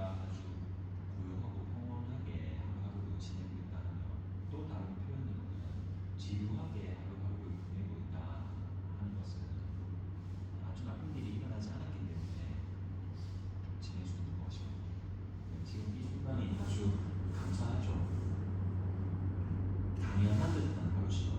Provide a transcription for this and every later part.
우리가 아주 고요하고 평온하게 하루하루를 지내고 있다면 또 다른 표현으로는 지루하게 하루하루를 보내고 있다 하는 것은 아주 나쁜 일이 일어나지 않았기 때문에 지낼 수 있는 것입니다. 지금 이 순간이 아주 감사하죠. 당연한 듯한 하루지만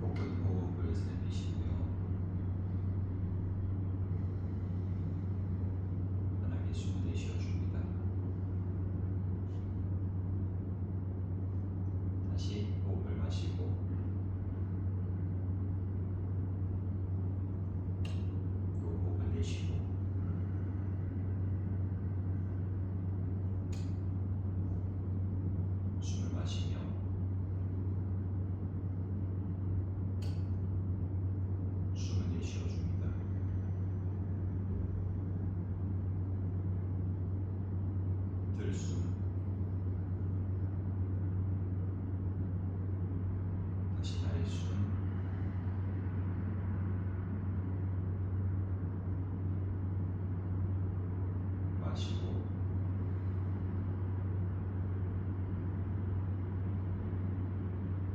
코끝 호흡을 살피시고요. 편하게 숨을 내쉬어줍니다. 다시 호흡을 마시고 또 호흡을 내쉬고 숨을 마시며 숨을 내쉬어줍니다. 들숨 다시 날숨 마시고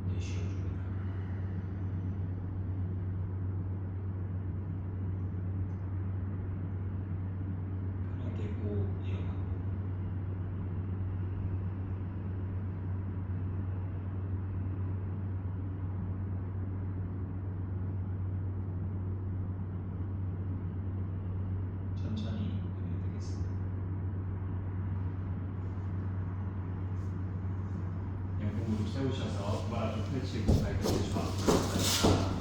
내쉬어줍니다. 편하게 호흡 이어가고 천천히 하면 되겠습니다. 양쪽 무릎 세우셔서 발 앞쪽 펼치고 발끝을 좌우로 펴니다.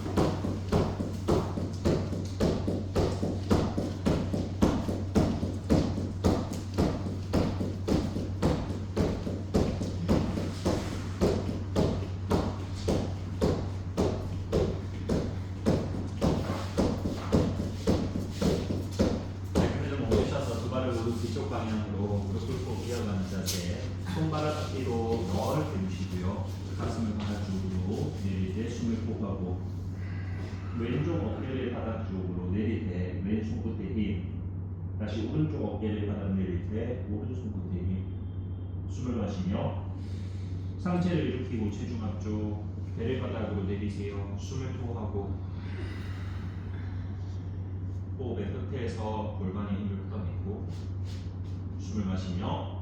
발끝을 좀 올리셔서 두 발을 무릎 뒤쪽 방향으로 무릎을 꼭 이어가는 자세. 손바닥 뒤로 넓게 주시고요. 가슴을 바닥 쪽으로 내릴 때 숨을 호흡하고 왼쪽 어깨를 바닥 쪽으로 내릴 때 왼손 끝에 힘. 다시 오른쪽 어깨를 바닥 내릴 때 오른손 끝에 힘. 숨을 마시며 상체를 일으키고 체중 앞쪽 배를 바닥으로 내리세요. 숨을 토하고 호흡의 끝에서 골반의 힘을 풀어내고 숨을 마시며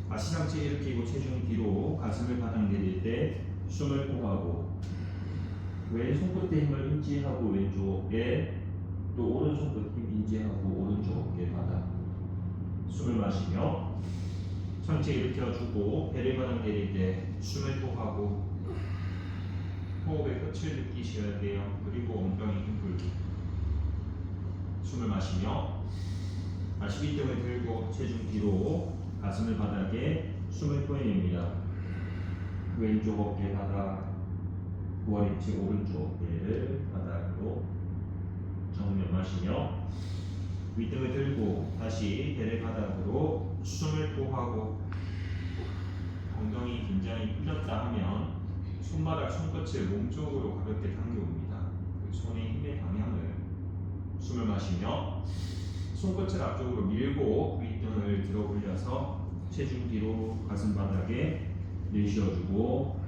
다시 상체 일으키고 체중 뒤로 가슴을 바닥 내릴 때 숨을 호흡하고 왼손 끝에 힘을 인지하고 왼쪽에 또 오른손 끝 힘 인지하고 오른쪽 어깨 바닥 숨을 마시며 상체 일으켜주고 배를 바닥 내릴 때 숨을 호흡하고 호흡의 끝을 느끼셔야 돼요. 그리고 엉덩이 힘 풀기 숨을 마시며 다시 윗등을 들고 체중 뒤로 가슴을 바닥에 숨을 토해냅니다. 왼쪽 어깨 바닥 부활입체 오른쪽 어깨를 바닥으로 정면 마시며 윗등을 들고 다시 배를 바닥으로 숨을 토하고 엉덩이 긴장이 풀렸다 하면 손바닥 손끝을 몸쪽으로 가볍게 당겨옵니다. 그 손의 힘의 방향을 숨을 마시며 손끝을 앞쪽으로 밀고 윗등을 들어 올려서 체중 뒤로 가슴 바닥에 내쉬어주고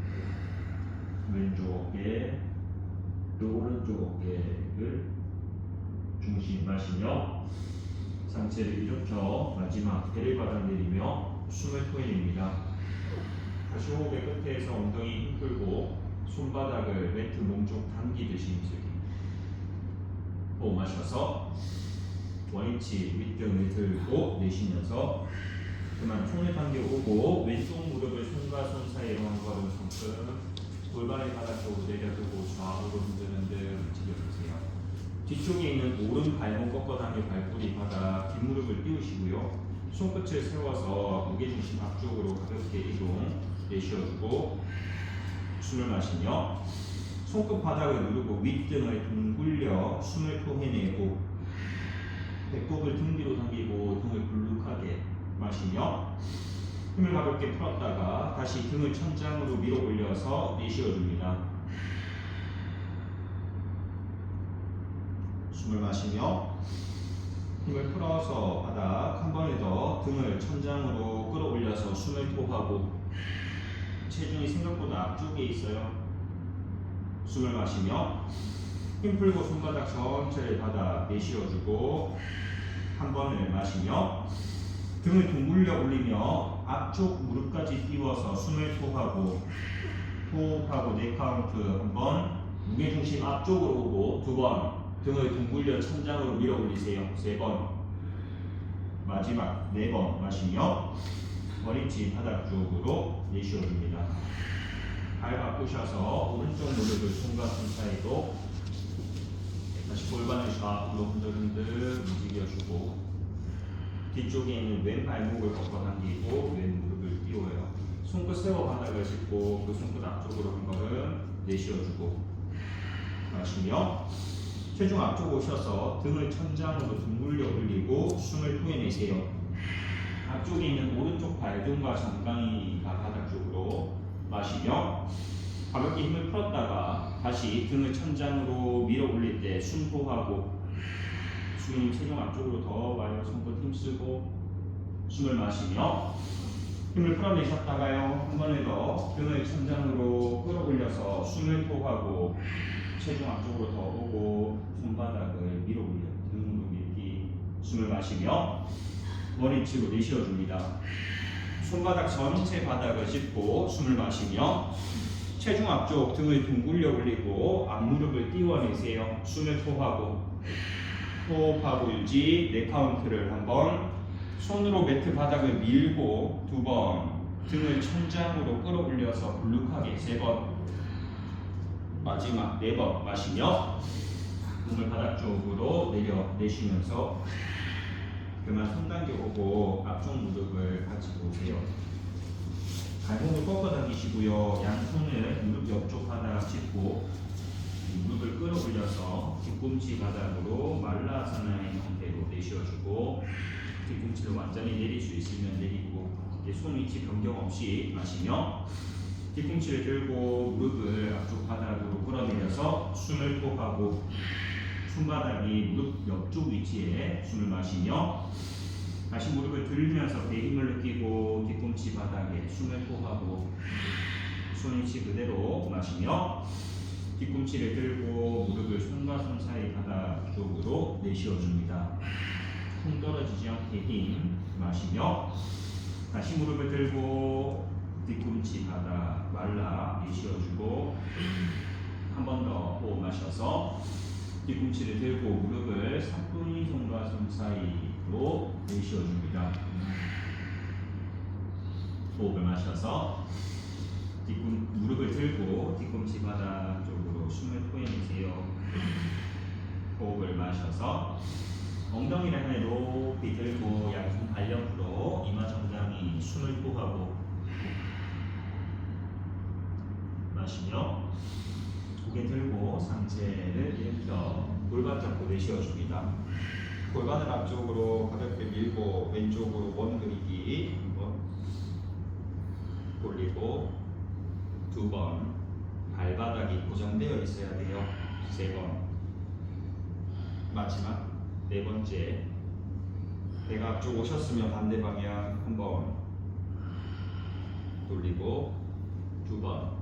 왼쪽 어깨, 또 오른쪽 어깨를 중심 마시며 상체를 일으켜 마지막 배를 바닥 내리며 숨을 토해냅니다. 다시 호흡의 끝에서 엉덩이 힘 풀고 손바닥을 매트 몸쪽 당기듯이 힘쓰기. 호흡 마셔서 원위치 윗등을 들고 내쉬면서 그만 손을 당겨오고 왼쪽 무릎을 손과 손 사이로 한 걸음 손끝 골반을 바닥 쪽으로 내려두고 좌우로 흔들흔들 움직여주세요. 뒤쪽에 있는 오른 발목 꺾어 당겨 발뿌리 바닥 뒷무릎을 띄우시고요. 손끝을 세워서 무게중심 앞쪽으로 가볍게 이동 내쉬어주고 숨을 마시며 손끝 바닥을 누르고 윗등을 둥글려 숨을 토해내고 배꼽을 등 뒤로 당기고 등을 불룩하게 마시며 힘을 가볍게 풀었다가 다시 등을 천장으로 밀어 올려서 내쉬어줍니다. 숨을 마시며 힘을 풀어서 바닥 한 번에 더 등을 천장으로 끌어올려서 숨을 토하고 체중이 생각보다 앞쪽에 있어요. 숨을 마시며 힘 풀고 손바닥 전체를 바닥 내쉬어주고 한 번을 마시며 등을 둥글려 올리며 앞쪽 무릎까지 띄워서 숨을 토하고 호흡하고 4카운트 한 번 무게중심 앞쪽으로 오고 2번 등을 둥글려 천장으로 밀어 올리세요. 3번 마지막 4번 마시며 머리치 바닥 쪽으로 내쉬어줍니다. 발 바꾸셔서 오른쪽 무릎을 손과 손 사이로 다시 골반을 좌우로 흔들흔들 움직여주고 뒤쪽에 있는 왼 발목을 꺾어 당기고 왼 무릎을 띄워요. 손끝 세워 바닥을 짚고 그 손끝 앞쪽으로 한 걸음 내쉬어주고 마시며 체중 앞쪽 오셔서 등을 천장으로 둥글려 올리고 숨을 토해내세요. 앞쪽에 있는 오른쪽 발등과 정강이가 바닥 쪽으로 마시며 가볍게 힘을 풀었다가 다시 등을 천장으로 밀어 올릴 때 숨호하고 숨이 체중 앞쪽으로 더 와요. 손끝 힘쓰고 숨을 마시며 힘을 풀어내셨다가요. 한 번에 더 등을 천장으로 끌어올려서 숨을 토하고 체중 앞쪽으로 더 오고 손바닥을 밀어 올려 등으로 밀기. 숨을 마시며 머리치로 내쉬어줍니다. 손바닥 전체 바닥을 짚고 숨을 마시며 체중 앞쪽 등을 둥글려 올리고 앞무릎을 띄워내세요. 숨을 토하고 호흡하고 유지 4카운트를 한번 손으로 매트 바닥을 밀고 2번 등을 천장으로 끌어올려서 불룩하게 3번 마지막 4번 마시며 몸을 바닥 쪽으로 내쉬면서 그만 손 당겨 오고 앞쪽 무릎을 가지고 오세요. 발목을 꺾어 당기시고요. 양손을 무릎 옆쪽 바닥 짚고 무릎을 끌어올려서 뒤꿈치 바닥으로 말라사나의 형태로 내쉬어주고 뒤꿈치를 완전히 내릴 수 있으면 내리고 손 위치 변경 없이 마시며 뒤꿈치를 들고 무릎을 앞쪽 바닥으로 끌어내려서 숨을 토하고 손바닥이 무릎 옆쪽 위치에 숨을 마시며 다시 무릎을 들면서 배 힘을 느끼고 뒤꿈치 바닥에 숨을 토하고 손 위치 그대로 마시며 뒤꿈치를 들고 무릎을 손과 손 사이 바닥 쪽으로 내쉬어줍니다. 통 떨어지지 않게 힘 마시며 다시 무릎을 들고 뒤꿈치 바닥 말라 내쉬어주고 한 번 더 호흡 마셔서 뒤꿈치를 들고 무릎을 사뿐히 손과 손 사이로 내쉬어줍니다. 호흡을 마셔서 무릎을 들고 뒤꿈치 바닥 쪽으로 숨을 토해내세요. 호흡을 마셔서 엉덩이를 하늘 높이 들고 양손 발옆으로 이마 정강이 숨을 토하고 마시며 고개 들고 상체를 일으켜 골반 잡고 내쉬어줍니다. 골반을 앞쪽으로 가볍게 밀고 왼쪽으로 원 그리기 한번 돌리고 2번 발바닥이 고정되어 있어야 돼요. 3번 마지막 4번째 배가 앞쪽 오셨으면 반대 방향 한번 돌리고 2번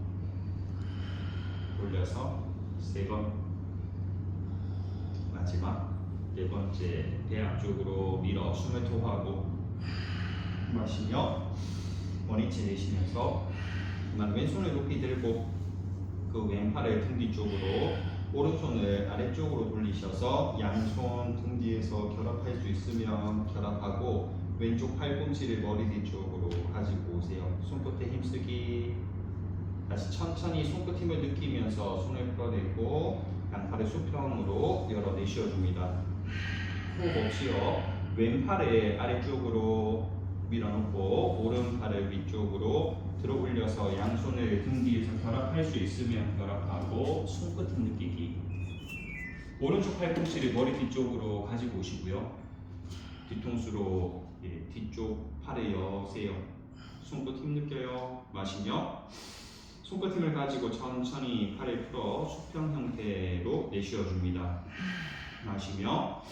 올려서 3번. 마지막 4번째 배 앞쪽으로 밀어 숨을 토하고 마시며 원위치 내쉬면서 그만 왼손을 높이 들고 그 왼팔을 등 뒤쪽으로 오른손을 아래쪽으로 돌리셔서 양손 등 뒤에서 결합할 수 있으면 결합하고 왼쪽 팔꿈치를 머리 뒤쪽으로 가지고 오세요. 손끝에 힘쓰기. 다시 천천히 손끝 힘을 느끼면서 손을 풀어내고 양팔을 수평으로 열어 내쉬어 줍니다. 호흡 없이요. 왼팔을 아래쪽으로 밀어놓고 오른팔을 위쪽으로 들어 올려서 양손을 등 뒤에서 결합할 수 있으면 결합하고 손끝 힘 느끼기. 오른쪽 팔꿈치를 머리 뒤쪽으로 가지고 오시고요. 뒤통수로 뒤쪽 팔을 여세요. 손끝 힘 느껴요. 마시며 손끝 힘을 가지고 천천히 팔을 풀어 수평 형태로 내쉬어 줍니다. 마시며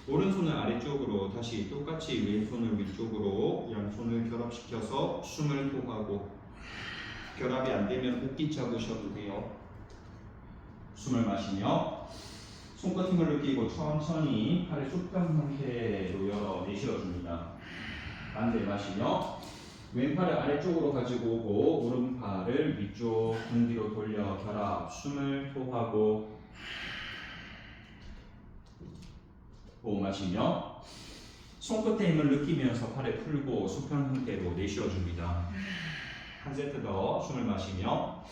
오른손을 아래쪽으로 다시 똑같이 왼손을 위쪽으로 양손을 결합시켜서 숨을 토하고 결합이 안 되면 웃기 잡으셔도 돼요. 숨을 마시며 손끝 힘을 느끼고 천천히 팔을 수평 형태로 열어 내쉬어 줍니다. 반대 마시며 왼팔을 아래쪽으로 가지고 오고 오른팔을 위쪽 등 뒤로 돌려 결합 숨을 토하고 호흡 마시며 손끝에 힘을 느끼면서 팔을 풀고 수평 형태로 내쉬어 줍니다. 한 세트 더 숨을 마시며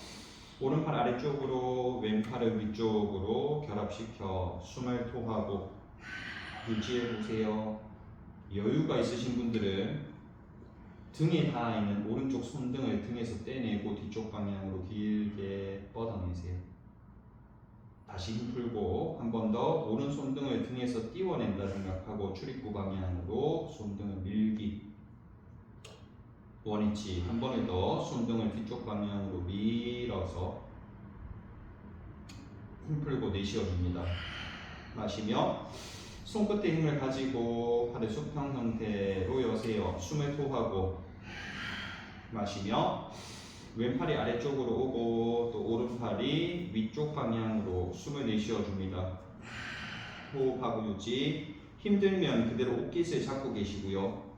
오른팔 아래쪽으로 왼팔을 위쪽으로 결합시켜 숨을 토하고 유지해 보세요. 여유가 있으신 분들은 등에 닿아 있는 오른쪽 손등을 등에서 떼내고 뒤쪽 방향으로 길게 뻗어내세요. 다시 힘 풀고 한 번 더 오른 손등을 등에서 띄워낸다 생각하고 출입구 방향으로 손등을 밀기. 원위치 한 번에 더 손등을 뒤쪽 방향으로 밀어서 힘 풀고 내쉬어 줍니다. 마시며 손끝에 힘을 가지고 팔을 수평 형태로 여세요. 숨을 토하고 마시며 왼팔이 아래쪽으로 오고 또 오른팔이 위쪽 방향으로 숨을 내쉬어 줍니다. 호흡하고 유지. 힘들면 그대로 옷깃을 잡고 계시고요.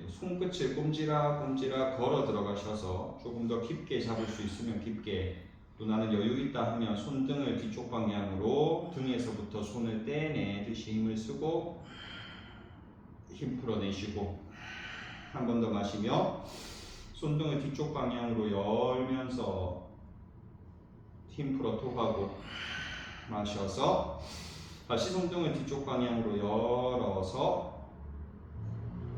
손끝을 꼼지락꼼지락 걸어 들어가셔서 조금 더 깊게 잡을 수 있으면 깊게, 또 나는 여유 있다 하면 손등을 뒤쪽 방향으로 등에서부터 손을 떼내듯이 힘을 쓰고 힘 풀어내시고 한 번 더 마시며 손등을 뒤쪽 방향으로 열면서 힘 풀어 토하고 마셔서 다시 손등을 뒤쪽 방향으로 열어서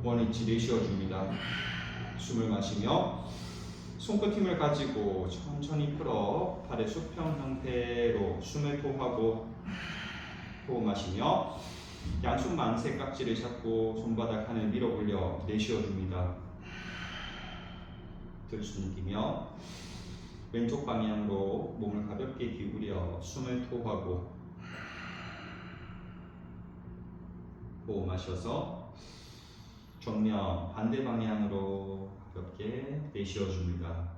원위치 내쉬어 줍니다. 숨을 마시며 손끝 힘을 가지고 천천히 풀어 팔의 수평 형태로 숨을 토하고 호흡 마시며 양손 만세 깍지를 잡고 손바닥 하늘 밀어 올려 내쉬어 줍니다. 들숨 느끼며 왼쪽 방향으로 몸을 가볍게 기울여 숨을 토하고 호흡 마셔서 정면 반대 방향으로 가볍게 내쉬어 줍니다.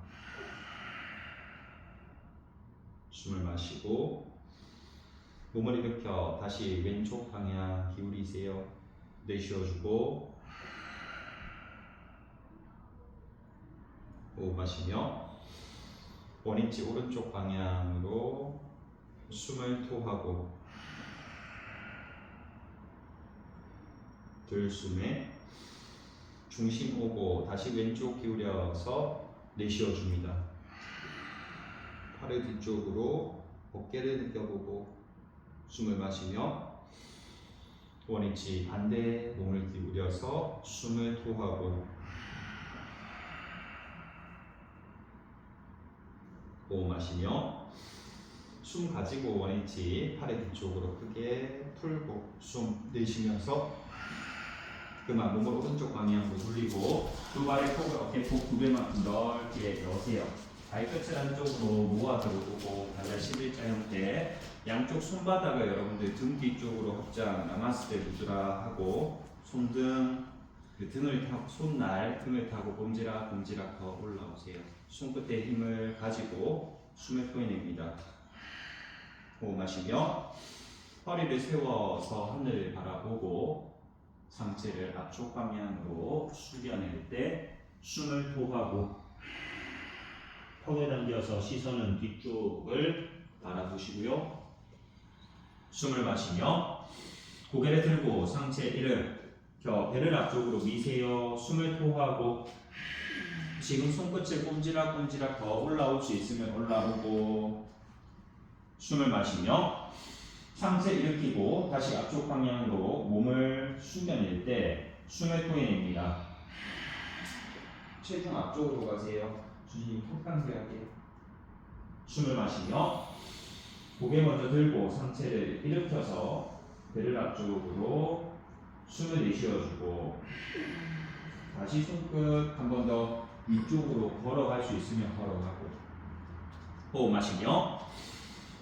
숨을 마시고 몸을 일으켜 다시 왼쪽 방향 기울이세요. 내쉬어 주고 호흡 마시며 원위치 오른쪽 방향으로 숨을 토하고 들숨에 중심 오고 다시 왼쪽 기울여서 내쉬어 줍니다. 팔을 뒤쪽으로 어깨를 느껴보고 숨을 마시며 원위치 반대 몸을 기울여서 숨을 토하고 호흡 마시며 숨 가지고 원위치 팔의 뒤쪽으로 크게 풀고 숨 내쉬면서 그만 몸을 오른쪽 방향으로 돌리고 두 발의 폭을 어깨폭 2배만큼 넓게 여세요. 발끝을 안쪽으로 모아 들어오고 발을 11자 형태. 양쪽 손바닥을 여러분들 등 뒤쪽으로 확장 나마스테 무드라하고 손등 그 등을 타고 손날 등을 타고 꼼지락 꼼지락 더 올라오세요. 손끝에 힘을 가지고 숨을 토해냅니다. 마시며 허리를 세워서 하늘을 바라보고 상체를 앞쪽 방향으로 숙여낼 때 숨을 토하고 턱에 당겨서 시선은 뒤쪽을 바라보시고요. 숨을 마시며 고개를 들고 상체 일으켜 배를 앞쪽으로 미세요. 숨을 토하고 지금 손끝을 꼼지락꼼지락 더 올라올 수 있으면 올라오고 숨을 마시며 상체 일으키고 다시 앞쪽 방향으로 몸을 숙여낼 때 숨을 토해냅니다. 체중 앞쪽으로 가세요. 주님 턱 당겨하게. 숨을 마시며 고개 먼저 들고 상체를 일으켜서 배를 앞쪽으로 숨을 내쉬어주고 다시 손끝 한 번 더 위쪽으로 걸어갈 수 있으면 걸어가고 호흡 마시며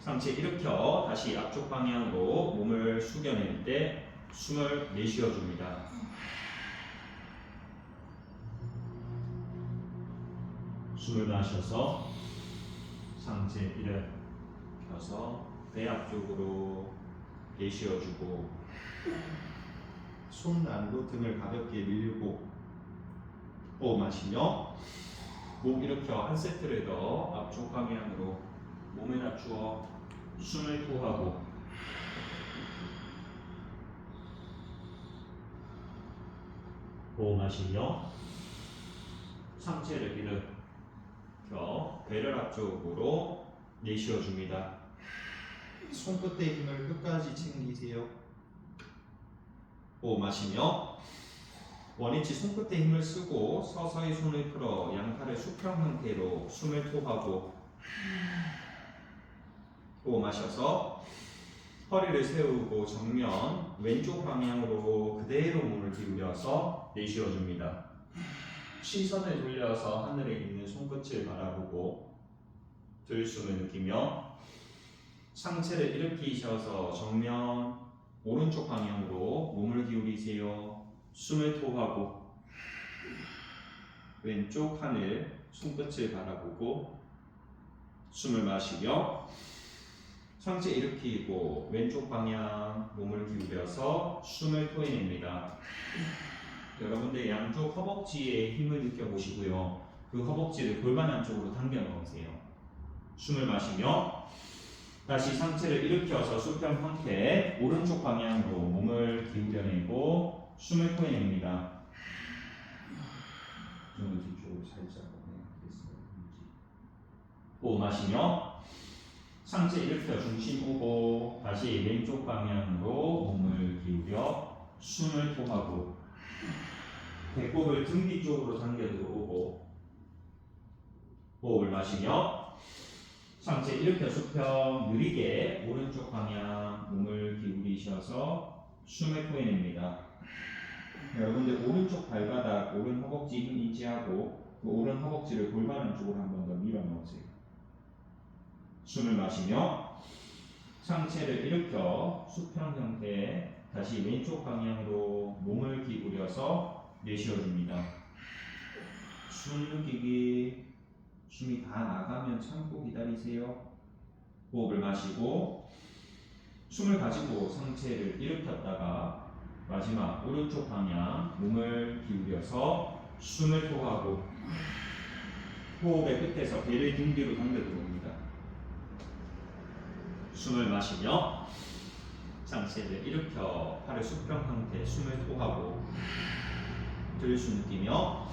상체 일으켜 다시 앞쪽 방향으로 몸을 숙여낼 때 숨을 내쉬어줍니다. 숨을 마셔서 상체 일으켜서 배 앞쪽으로 내쉬어주고 손안으로 등을 가볍게 밀고 호흡 마시며 목 일으켜 한 세트를 더 앞쪽 방향으로 몸에 낮추어 숨을 토하고 호흡 마시며 상체를 일으켜 배를 앞쪽으로 내쉬어줍니다. 손끝의 힘을 끝까지 챙기세요. 호흡 마시며 원위치 손끝에 힘을 쓰고 서서히 손을 풀어 양팔을 수평 상태로 숨을 토하고 호흡 마셔서 허리를 세우고 정면 왼쪽 방향으로 그대로 몸을 기울여서 내쉬어줍니다. 시선을 돌려서 하늘에 있는 손끝을 바라보고 들숨을 느끼며 상체를 일으키셔서 정면 오른쪽 방향으로 몸을 기울이세요. 숨을 토하고 왼쪽 하늘 손끝을 바라보고 숨을 마시며 상체 일으키고 왼쪽 방향 몸을 기울여서 숨을 토해냅니다. 여러분들 양쪽 허벅지에 힘을 느껴보시고요. 그 허벅지를 골반 안쪽으로 당겨 넣으세요. 숨을 마시며 다시 상체를 일으켜서 수평 상태 오른쪽 방향으로 몸을 기울여내고 숨을 토해냅니다. 좀 뒤쪽으로 살짝 호흡 마시며 상체 일으켜 중심 오고 다시 왼쪽 방향으로 몸을 기울여 숨을 토하고 배꼽을 등 뒤쪽으로 당겨 들어오고 호흡을 마시며 상체 일으켜 수평 느리게 오른쪽 방향 몸을 기울이셔서 숨을 토해냅니다. 여러분들 오른쪽 발바닥, 오른 허벅지 힘 인지하고 그 오른 허벅지를 골반 안쪽으로 한 번 더 밀어 넣으세요. 숨을 마시며 상체를 일으켜 수평 형태 다시 왼쪽 방향으로 몸을 기울여서 내쉬어줍니다. 숨 느끼기. 숨이 다 나가면 참고 기다리세요. 호흡을 마시고 숨을 가지고 상체를 일으켰다가 마지막 오른쪽 방향 몸을 기울여서 숨을 토하고 호흡의 끝에서 배를 등 뒤로 당겨 들어옵니다. 숨을 마시며 상체를 일으켜 팔을 수평 상태 숨을 토하고 들숨 느끼며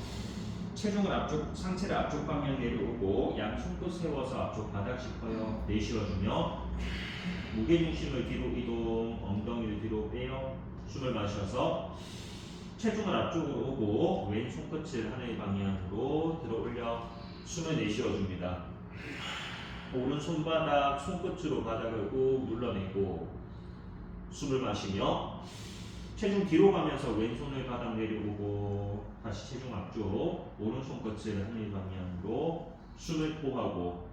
체중을 앞쪽, 상체를 앞쪽 방향 내려오고 양 손끝 세워서 앞쪽 바닥 짚어요. 내쉬어주며 무게중심을 뒤로 이동, 엉덩이를 뒤로 빼요. 숨을 마셔서 체중을 앞쪽으로 오고 왼손 끝을 하늘 방향으로 들어 올려 숨을 내쉬어줍니다. 오른손바닥 손끝으로 바닥을 꾹 눌러내고 숨을 마시며 체중 뒤로 가면서 왼손을 바닥 내려오고 다시 체중 앞쪽 오른손 끝을 하늘 방향으로 숨을 토하고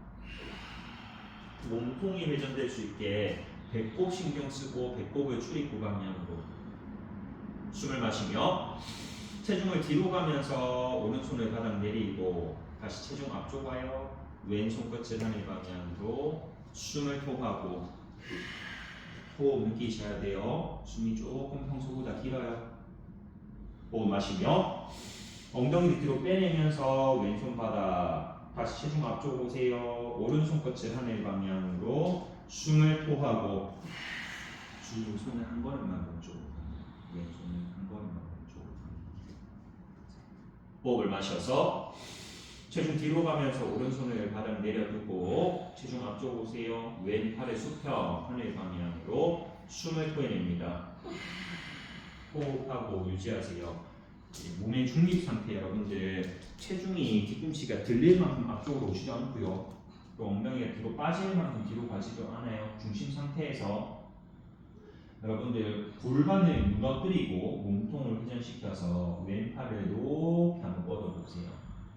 몸통이 회전될 수 있게 배꼽 신경 쓰고 배꼽을 출입구 방향으로 숨을 마시며 체중을 뒤로 가면서 오른손을 바닥 내리고 다시 체중 앞쪽 와요. 왼손 끝을 하늘 방향으로 숨을 토하고 호흡 느끼셔야 돼요. 숨이 조금 평소보다 길어요. 호흡 마시며 엉덩이 뒤로 빼내면서 왼손 바닥 다시 체중 앞쪽 오세요. 오른손 끝을 하늘 방향으로 숨을 토하고 주로 손을 한 걸음만 왼쪽으로 갑니다. 왼손을 한 걸음만 왼쪽으로 갑니다. 호흡을 마셔서 체중 뒤로 가면서 오른손을 바닥 내려두고 체중 앞쪽 오세요. 왼팔의 수평 하늘 방향으로 숨을 토해냅니다. 호흡하고 유지하세요. 몸의 중립 상태 여러분들 체중이 뒤꿈치가 들릴 만큼 앞쪽으로 오지도 않고요. 또 엉덩이가 뒤로 빠질 만큼 뒤로 가지도 않아요. 중심 상태에서 여러분들 골반을 무너뜨리고 몸통을 회전시켜서 왼팔을 이렇게 한번 뻗어보세요.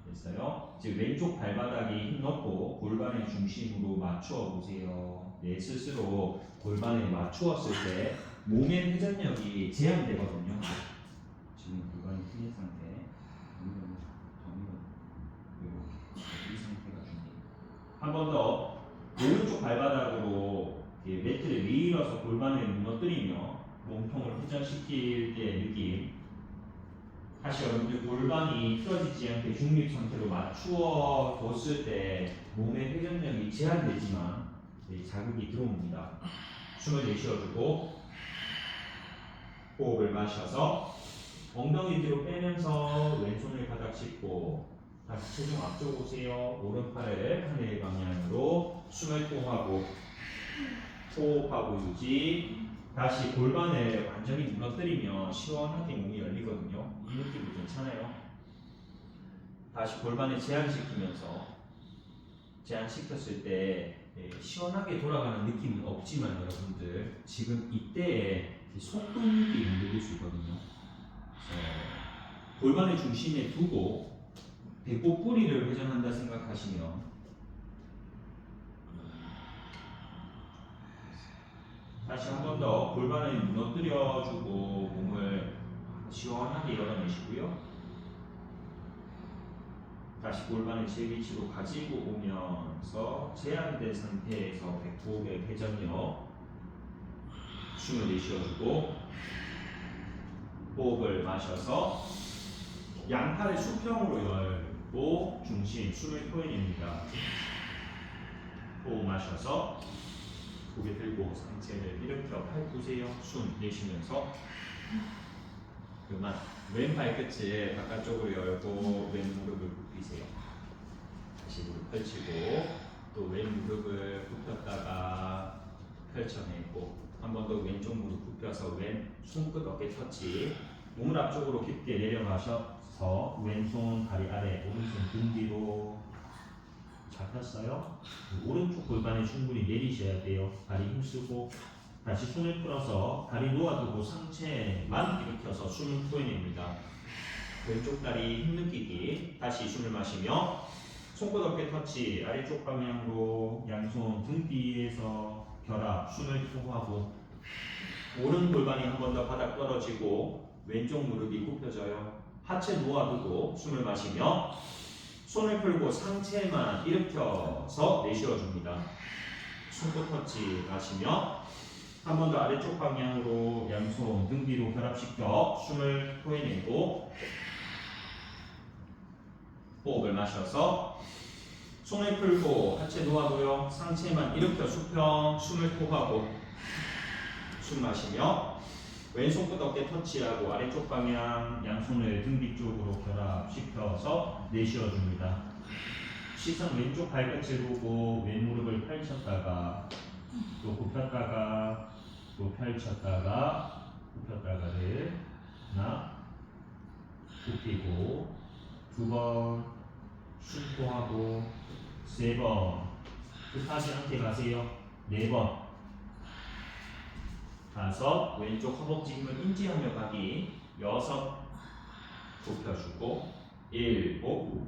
됐어요? 이제 왼쪽 발바닥에 힘 넣고 골반의 중심으로 맞추어 보세요. 내 스스로 골반에 맞추었을 때 몸의 회전력이 제한되거든요. 지금 골반이 틀린 상태. 이 상태가 중요해요. 한 번 더 오른쪽 발바닥으로 매트를 밀어서 골반을 무너뜨리며 몸통을 회전시킬 때의 느낌. 다시 여러분들 골반이 틀어지지 않게 중립 상태로 맞추어 뒀을 때 몸의 회전력이 제한되지만 자극이 들어옵니다. 숨을 내쉬어주고 호흡을 마셔서 엉덩이 뒤로 빼면서 왼손을 바닥 짚고 다시 체중 앞쪽 오세요. 오른팔을 하늘 방향으로 숨을 토하고 호흡하고 유지. 다시 골반을 완전히 무너뜨리면 시원하게 몸이 열리거든요. 이 느낌도 괜찮아요. 다시 골반을 제한시켰을 때 시원하게 돌아가는 느낌은 없지만 여러분들 지금 이때에 속근육이 흔들릴 수 있거든요. 골반의 중심에 두고 배꼽 뿌리를 회전한다 생각하시면 다시 한 번 더 골반을 무너뜨려주고 몸을 시원하게 열어내시고요. 다시 골반을 제 위치로 가지고 오면서 제한된 상태에서 배꼽의 회전력 숨을 내쉬어주고 호흡을 마셔서 양팔을 수평으로 열고 중심 숨을 토해냅니다. 호흡 마셔서 고개 들고 상체를 일으켜 팔 푸세요. 숨 내쉬면서 그만 왼발 끝을 바깥쪽으로 열고 왼 무릎을 굽히세요. 다시 무릎 펼치고 또 왼 무릎을 굽혔다가 펼쳐내고 한 번 더 왼쪽 무릎 굽혀서 왼 손끝 어깨 터치. 몸을 앞쪽으로 깊게 내려가셔서 왼손 다리 아래 오른손 등 뒤로 잡혔어요. 오른쪽 골반에 충분히 내리셔야 돼요. 다리 힘쓰고 다시 손을 풀어서 다리 놓아두고 상체만 일으켜서 숨을 토해냅니다. 왼쪽 다리 힘 느끼기. 다시 숨을 마시며 손끝 어깨 터치 아래쪽 방향으로 양손 등 뒤에서 결합 숨을 토하고 오른 골반이 한 번 더 바닥 떨어지고 왼쪽 무릎이 굽혀져요. 하체 놓아두고 숨을 마시며 손을 풀고 상체만 일으켜서 내쉬어줍니다. 손끝 터치 마시며 한 번 더 아래쪽 방향으로 양손 등 뒤로 결합시켜 숨을 토해내고 호흡을 마셔서 손을 풀고 하체 놓아둬요. 상체만 일으켜 수평 숨을 토하고 숨 마시며 왼손 끝 어깨 터치하고 아래쪽 방향 양손을 등 뒤쪽으로 결합시켜서 내쉬어줍니다. 시선 왼쪽 발끝을 보고 왼 무릎을 펼쳤다가 또 굽혔다가 또 펼쳤다가 굽혔다가를 하나 굽히고 두 번 숨고하고 세 번 급하지 않게 가세요. 네 번 다섯 왼쪽 허벅지 힘을 인지하며 가기 여섯 굽혀주고 일곱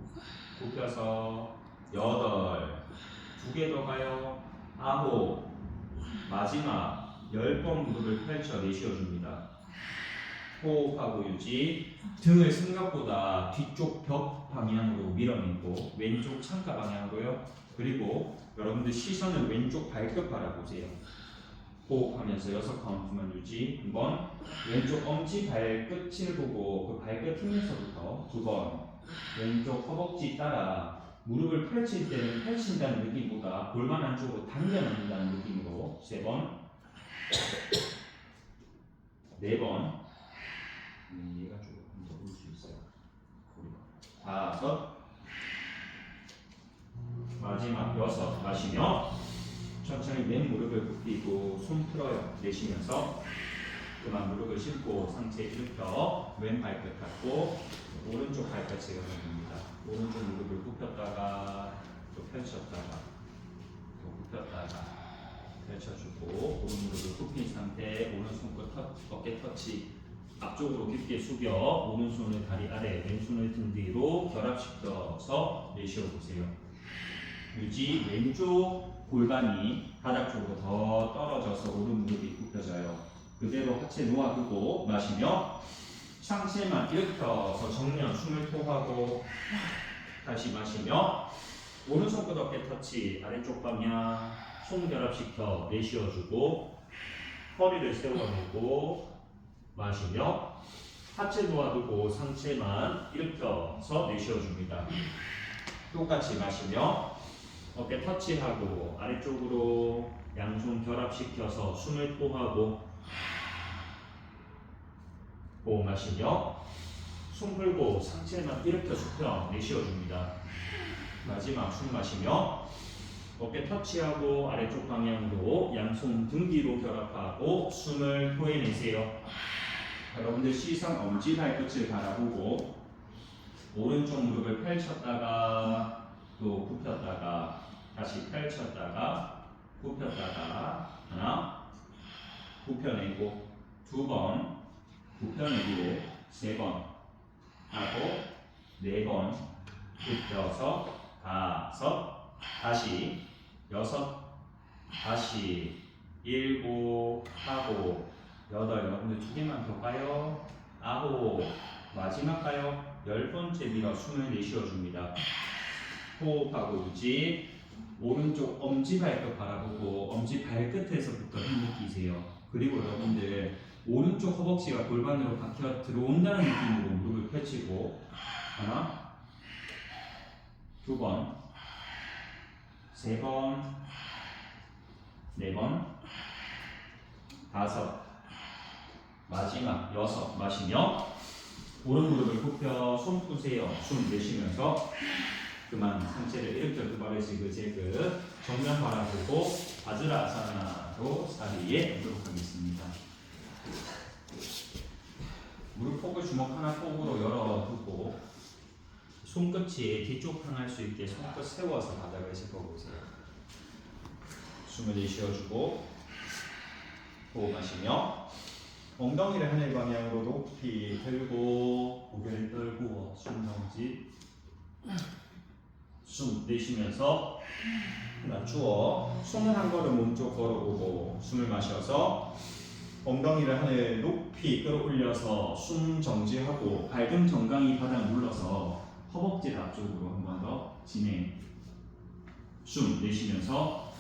굽혀서 여덟 두 개 더 가요. 아홉 마지막 10번 무릎을 펼쳐 내쉬어줍니다. 호흡하고 유지. 등을 생각보다 뒤쪽 벽 방향으로 밀어내고 왼쪽 창가 방향으로요. 그리고 여러분들 시선을 왼쪽 발끝 바라보세요. 호흡하면서 6카운트만 유지. 한번 왼쪽 엄지 발끝을 보고 그 발끝 힘에서부터 2번 왼쪽 허벅지 따라 무릎을 펼칠 때는 펼친다는 느낌보다 골반 안쪽으로 당겨놓는다는 느낌으로 3번 4번 얘가 조금 더 올 수 있어요. 5 마지막 6 마시며 천천히 맨 무릎을 굽히고 손 풀어요. 내쉬면서 그만 무릎을 짚고 상체 일으켜 왼 발끝 닫고 오른쪽 발끝을 열어줍니다. 오른쪽 무릎을 굽혔다가 또 펼쳤다가 또 굽혔다가 펼쳐주고 오른 무릎을 굽힌 상태 오른 손끝 어깨 터치 앞쪽으로 깊게 숙여 오른손을 다리 아래 왼손을 등 뒤로 결합시켜서 내쉬어 보세요. 유지. 왼쪽 골반이 바닥 쪽으로 더 떨어져서 오른 무릎이 굽혀져요. 그대로 하체 놓아두고 마시며 상체만 일으켜서 정면 숨을 토하고 다시 마시며 오른손끝 어깨 터치 아래쪽 방향 손 결합시켜 내쉬어주고 허리를 세워내고 마시며 하체 놓아두고 상체만 일으켜서 내쉬어줍니다. 똑같이 마시며 어깨 터치하고 아래쪽으로 양손 결합시켜서 숨을 토하고 호흡 마시며 숨 풀고 상체만 일으켜 수평 내쉬어줍니다. 마지막 숨 마시며 어깨 터치하고 아래쪽 방향으로 양손 등 뒤로 결합하고 숨을 토해내세요. 여러분들 시선 엄지 발끝을 바라보고 오른쪽 무릎을 펼쳤다가 또 굽혔다가 다시 펼쳤다가 굽혔다가 하나 굽혀내고 2번 굽혀내고 3번 하고 4번 굽혀서 5 다시 6 다시 7 하고 8 여러분들 2개만 더 가요. 9 마지막 가요. 10번째 밀어 숨을 내쉬어줍니다. 호흡하고 유지. 오른쪽 엄지 발끝 바라보고 엄지 발끝에서부터 힘 느끼세요. 그리고 여러분들 오른쪽 허벅지가 골반으로 박혀 들어온다는 느낌으로 무릎을 펼치고 하나 2번 3번 4번 5 마지막 6 마시며 오른 무릎을 굽혀 손 푸세요. 숨 내쉬면서 그만 상체를 일으켜 두발을 지그재그 정면 바라보고 바즈라아사나로 자리에 오도록 하겠습니다. 무릎 폭을 주먹 하나 폭으로 열어두고 손끝이 뒤쪽 향할 수 있게 손끝 세워서 바닥을 짚어보세요. 숨을 내쉬어주고 호흡하시며 엉덩이를 하늘 방향으로 높이 들고 고개를 떨고 숨 정지 숨 내쉬면서 낮추어 손을 한 걸음 몸쪽 걸어보고 숨을 마셔서 엉덩이를 하늘 높이 끌어올려서 숨 정지하고 발등 정강이 바닥 눌러서 허벅지 앞쪽으로 한 번 더 진행. 숨 내쉬면서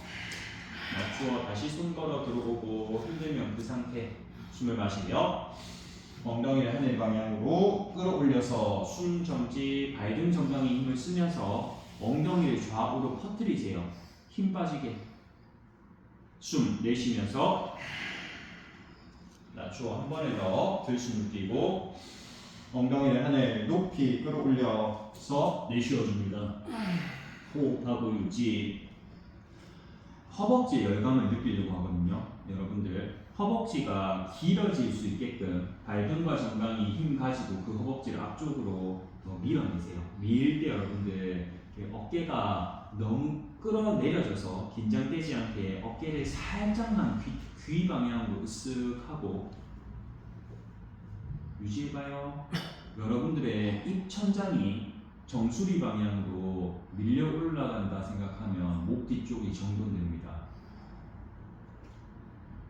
낮추어 다시 손 걸어 들어오고 힘들면 그 상태 숨을 마시며 엉덩이를 하늘 방향으로 끌어올려서 숨 정지 발등 정강이 힘을 쓰면서 엉덩이를 좌우로 퍼뜨리세요. 힘 빠지게. 숨 내쉬면서 낮추어 한 번에 더 들숨을 뛰고 엉덩이를 하늘 높이 끌어올려서 내쉬어줍니다. 호흡하고 유지. 허벅지 열감을 느끼려고 하거든요. 여러분들 허벅지가 길어질 수 있게끔 발등과 정강이 힘 가지고 그 허벅지를 앞쪽으로 더 밀어내세요. 밀 때 여러분들 어깨가 너무 끌어내려져서 긴장되지 않게 어깨를 살짝만 귀 방향으로 으쓱 하고 유지해봐요. 여러분들의 입천장이 정수리 방향으로 밀려 올라간다 생각하면 목 뒤쪽이 정돈됩니다.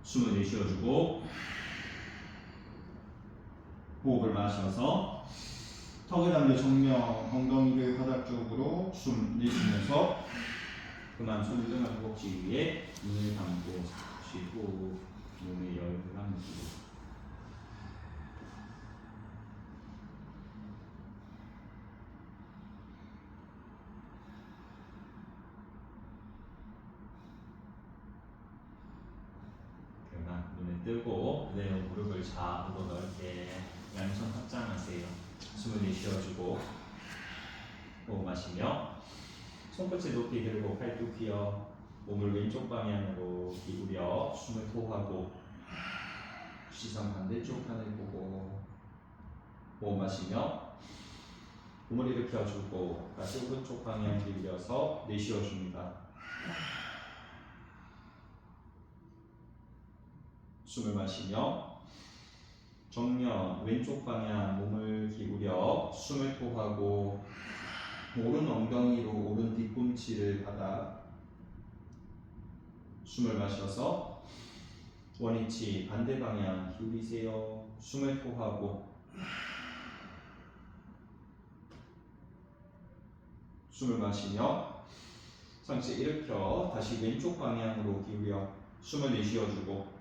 숨을 내쉬어주고 호흡을 마셔서 턱을 달려 정면 엉덩이를 바닥 쪽으로 숨 내쉬면서 그만 손등을 허벅지 위에 눈을 감고 쉬고 몸에 열을 감고 그러나 눈을 뜨고 그대로 무릎을 좌우로 넓게 양손 확장하세요. 숨을 내쉬어주고 호흡 마시며 손끝을 높이 들고 팔뚝 휘어 몸을 왼쪽 방향으로 기울여 숨을 토하고 시선 반대쪽 하늘 보고 호흡 마시며 몸을 일으켜주고 다시 오른쪽 방향 기울여서 내쉬어줍니다. 숨을 마시며 정면 왼쪽 방향 몸을 기울여 숨을 토하고 오른 엉덩이로 오른 뒤꿈치를 받아 숨을 마셔서 원위치 반대 방향 기울이세요. 숨을 토하고 숨을 마시며 상체 일으켜 다시 왼쪽 방향으로 기울여 숨을 내쉬어주고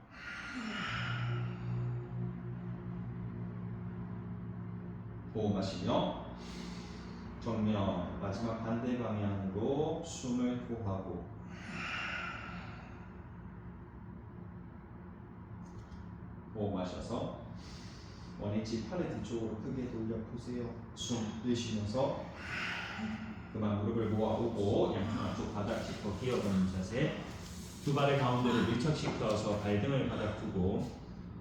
호흡 마시며 정면 마지막 반대 방향으로 숨을 토하고 호흡 마셔서 원위치 팔을 뒤쪽으로 크게 돌려 푸세요. 숨 내쉬면서 그만 무릎을 모아오고 양쪽 앞쪽 바닥 짚어 기어가는 자세. 두 발을 가운데로 밀착시켜서 발등을 바닥 두고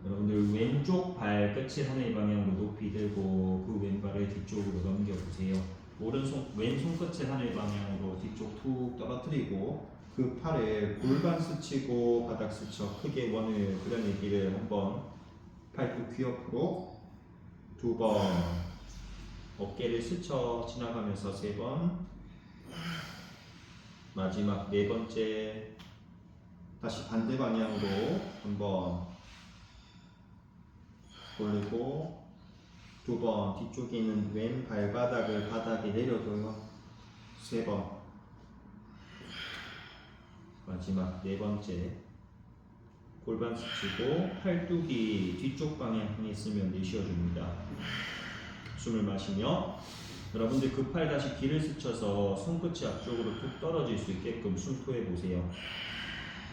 여러분들 왼쪽 발끝을 하늘 방향으로 높이 들고 그 왼발을 뒤쪽으로 넘겨보세요. 왼손 끝을 하늘 방향으로 뒤쪽 툭 떨어뜨리고 그 팔에 골반 스치고 바닥 스쳐 크게 원을 그려내기를 한번. 팔뚝 귀 옆으로 2번, 어깨를 스쳐 지나가면서 3번, 마지막 4번째 다시 반대 방향으로 한번 돌리고 2번 뒤쪽에 있는 왼 발바닥을 바닥에 내려둬요. 3번, 마지막 4번째 골반 스치고 팔뚝이 뒤쪽 방향 향해 있으면 내쉬어줍니다. 숨을 마시며 여러분들 그 팔 다시 귀를 스쳐서 손끝이 앞쪽으로 툭 떨어질 수 있게끔 숨 토해보세요.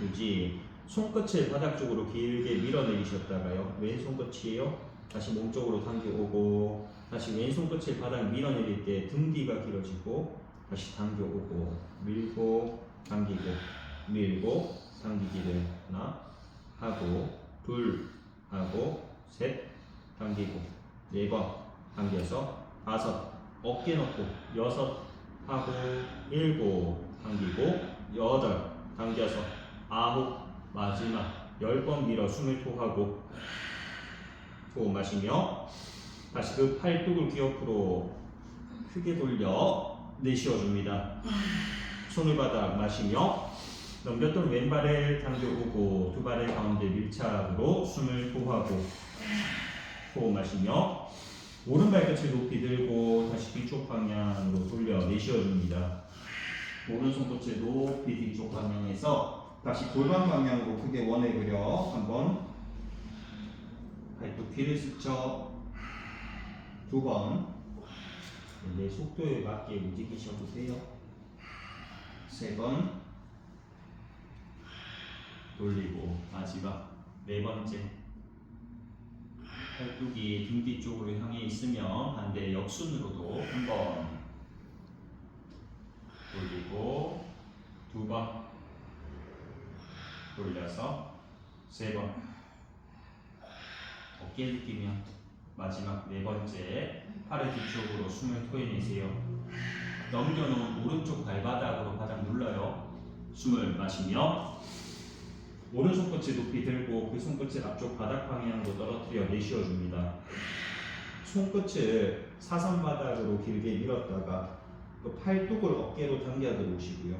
그지 손끝을 바닥 쪽으로 길게 밀어내리셨다가요. 왼손 끝이에요. 다시 몸 쪽으로 당겨오고 다시 왼손 끝을 바닥 밀어내릴 때 등 뒤가 길어지고 다시 당겨오고 밀고 당기고 밀고 당기기를 하나 하고 둘 하고 셋 당기고 4번 당겨서 5 어깨 넣고 6 하고 7 당기고 8 당겨서 9 마지막 10번 밀어 숨을 토하고 호흡 마시며 다시 그 팔뚝을 귀 옆으로 크게 돌려 내쉬어줍니다. 손을 바닥 마시며 넘겼던 왼발을 당겨오고 두 발의 가운데 밀착으로 숨을 토하고 호흡 마시며 오른발 끝을 높이 들고 다시 뒤쪽 방향으로 돌려 내쉬어줍니다. 오른손 끝을 높이 뒤쪽 방향에서 다시 골반 방향으로 크게 원을 그려 한번 발톱 귀를 스쳐 2번 내 속도에 맞게 움직이셔도 돼요. 3번 돌리고 마지막 4번째 팔뚝이 등 뒤쪽으로 향해 있으면 반대 역순으로도 한번 돌리고 2번 돌려서 3번 어깨 느끼면 마지막 4번째 팔을 뒤쪽으로 숨을 토해내세요. 넘겨놓은 오른쪽 발바닥으로 바닥 눌러요. 숨을 마시며 오른손 끝을 높이 들고 그 손끝을 앞쪽 바닥 방향으로 떨어뜨려 내쉬어줍니다. 손끝을 사선바닥으로 길게 밀었다가 또 팔뚝을 어깨로 당겨 들어오시고요.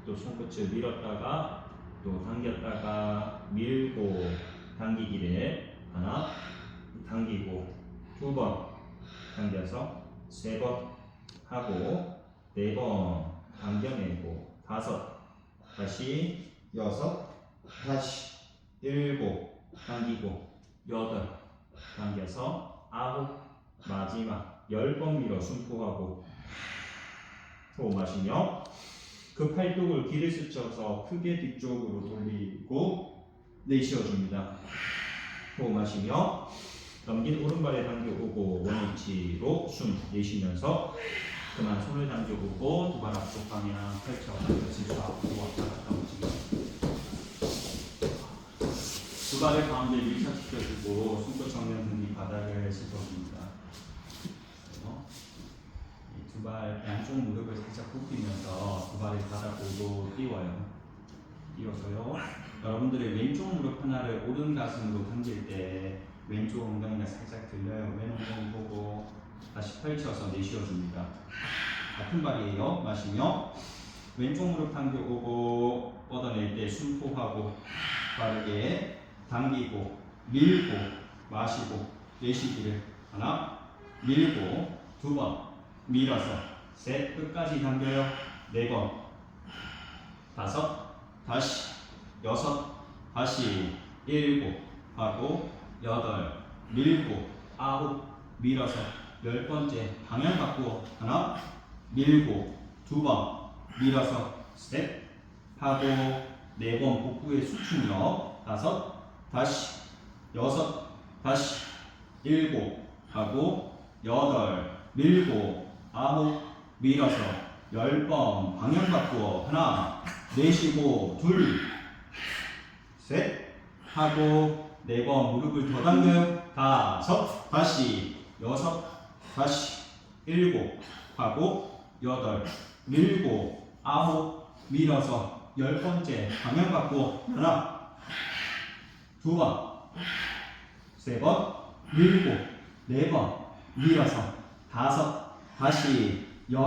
또 손끝을 밀었다가 또 당겼다가 밀고 당기기를 하나 당기고 2번 당겨서 3번 하고 4번 당겨내고 5 다시 6 다시 7 당기고 8 당겨서 9 마지막 10번 밀어 숨포하고 호흡 마시며 그 팔뚝을 길을 스쳐서 크게 뒤쪽으로 돌리고 내쉬어줍니다. 호흡 마시며 넘긴 오른발에 당겨오고 원위치로 숨 내쉬면서 그만 손을 당겨오고 두 발 앞쪽 방향 펼쳐 당겨지고 앞으로 왔다 갔다 움직여 두 발을 가운데 밀착시켜주고 손끝 정면 등이 바닥을 짚어줍니다. 두 발 양쪽 무릎을 살짝 굽히면서 두 발을 바닥으로 띄워요. 띄워서요. 여러분들의 왼쪽 무릎 하나를 오른 가슴으로 당길 때 왼쪽 엉덩이가 살짝 들려요. 왼 엉덩이 보고 다시 펼쳐서 내쉬어줍니다. 같은 발이에요. 마시며 왼쪽 무릎 당겨오고 뻗어낼 때 숨포하고 빠르게 당기고 밀고 마시고 내쉬기를 하나 밀고 2번 밀어서 셋 끝까지 당겨요. 4번 5 다시 6 다시 7 하고 8 밀고 9 밀어서 10번째 방향 바꾸어 하나 밀고 2번 밀어서 스텝 하고 4번 복부의 수축력 5 다시 6 다시 7 하고 8 밀고 9 밀어서 10번 방향 바꾸어 하나 내쉬고 2 셋 하고 4번 무릎을 더 당겨요. 5 다시 6 다시 7 하고 8 밀고 9 밀어서 10번째 방향 바꾸어 하나 2번 3번 밀고 4번 밀어서 5 다시 6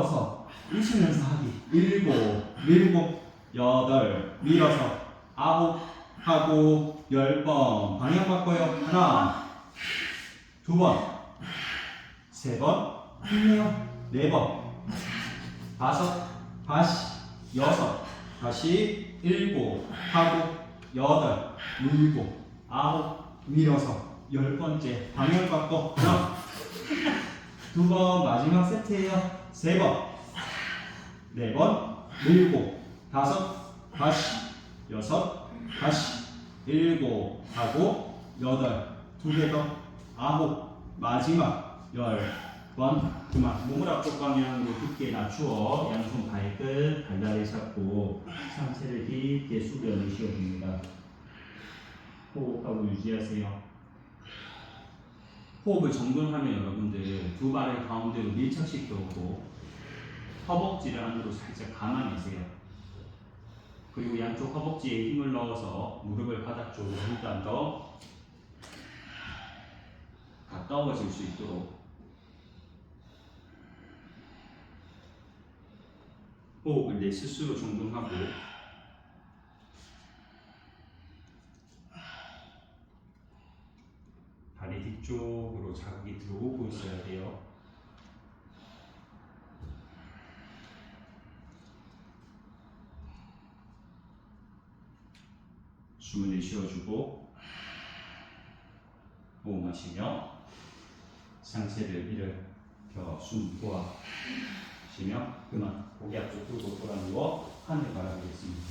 웃으면서 하기 7 밀고 8 밀어서 9 하고 10번 방향 바꿔요. 하나 2번 3번 힘내요. 4번 5 다시 6 다시 7 하고 8 밀고 9 밀어서 10번째 방향 바꿔 하나 2번 마지막 세트예요. 3번 4번 밀고 5 다시 6 다시 7 하고 8 2개 더 9 마지막 10번 그만 몸을 앞쪽 방향으로 깊게 낮추어 양손 발끝 발다리 잡고 상체를 깊게 숙여 내쉬어줍니다. 호흡하고 유지하세요. 호흡을 정돈하면 여러분들 두 발을 가운데로 밀착시켜오고 허벅지를 안으로 살짝 감아내세요. 그리고 양쪽 허벅지에 힘을 넣어서 무릎을 바닥 쪽으로 한 단 더 가까워질 수 있도록 호흡을 내 스스로 정돈하고 다리 뒤쪽으로 자극이 들어오고 있어야 돼요. 숨을 내쉬어주고 호흡 마시며 상체를 일으켜 숨 도와 쉬며 그만 고개 앞쪽 들고 돌아 누워 하늘 바라보겠습니다.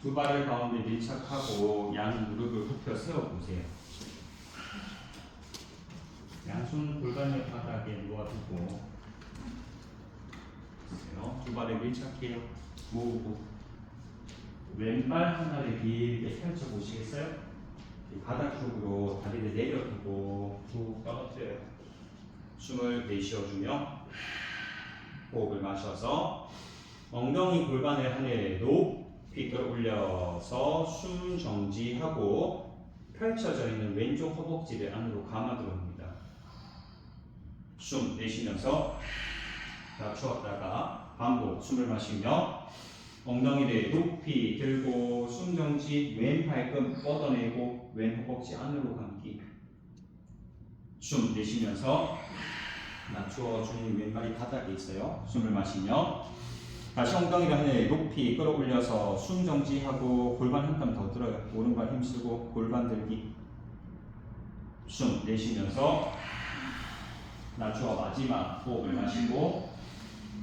두 발을 가운데 밀착하고 양 무릎을 굽혀 세워보세요. 양손 골반 옆 바닥에 놓아두고 두 발을 밀착해요. 모으고 왼발 하나를 길게 펼쳐보시겠어요? 바닥 쪽으로 다리를 내려두고 쭉 떨어뜨려요. 숨을 내쉬어주며 호흡을 마셔서 엉덩이 골반을 하늘에 높이 끌어올려서 숨 정지하고 펼쳐져 있는 왼쪽 허벅지를 안으로 감아 들어옵니다. 숨 내쉬면서 낮추었다가 반복 숨을 마시며 엉덩이를 높이 들고 숨 정지, 왼 발끝 뻗어내고 왼 허벅지 안으로 감기. 숨 내쉬면서 낮추어 주님 왼발이 바닥에 있어요. 숨을 마시며 다시 엉덩이를 하늘 높이 끌어올려서 숨 정지하고 골반 한 땀 더 들어요. 오른발 힘쓰고 골반 들기. 숨 내쉬면서 낮추어 마지막 호흡을 마시고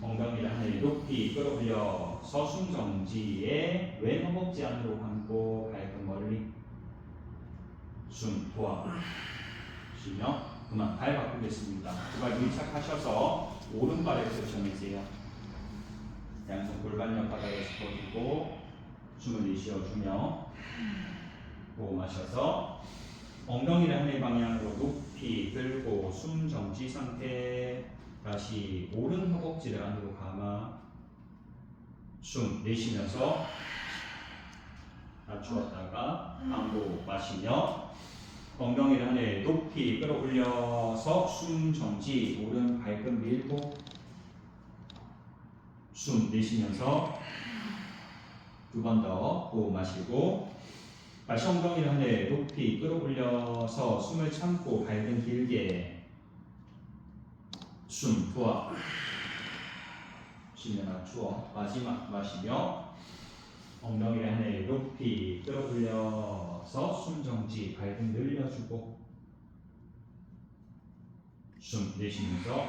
엉덩이를 하늘 높이 끌어올려서 숨 정지에 왼 허벅지 안으로 감고 발끝 멀리. 숨 도와 쉬며 그만 발 바꾸겠습니다. 두 발 밀착하셔서 오른발에 펼쳐내세요. 양손 골반옆 바닥에서 뻗고 숨을 내쉬어주며 호흡 마셔서 엉덩이를 하늘 방향으로 높이 들고 숨 정지 상태. 다시 오른 허벅지를 안으로 감아 숨 내쉬면서 낮추었다가 반복 마시며 엉덩이를 하늘 높이 끌어올려서 숨 정지, 오른 발끝 밀고 숨 내쉬면서 두 번 더 호흡 마시고 다시 엉덩이를 하늘 높이 끌어올려서 숨을 참고 발등 길게 숨 도와 쉬며 낮추어 마지막 마시며 엉덩이를 하늘 높이 끌어올려서 숨 정지 발등 늘려주고 숨 내쉬면서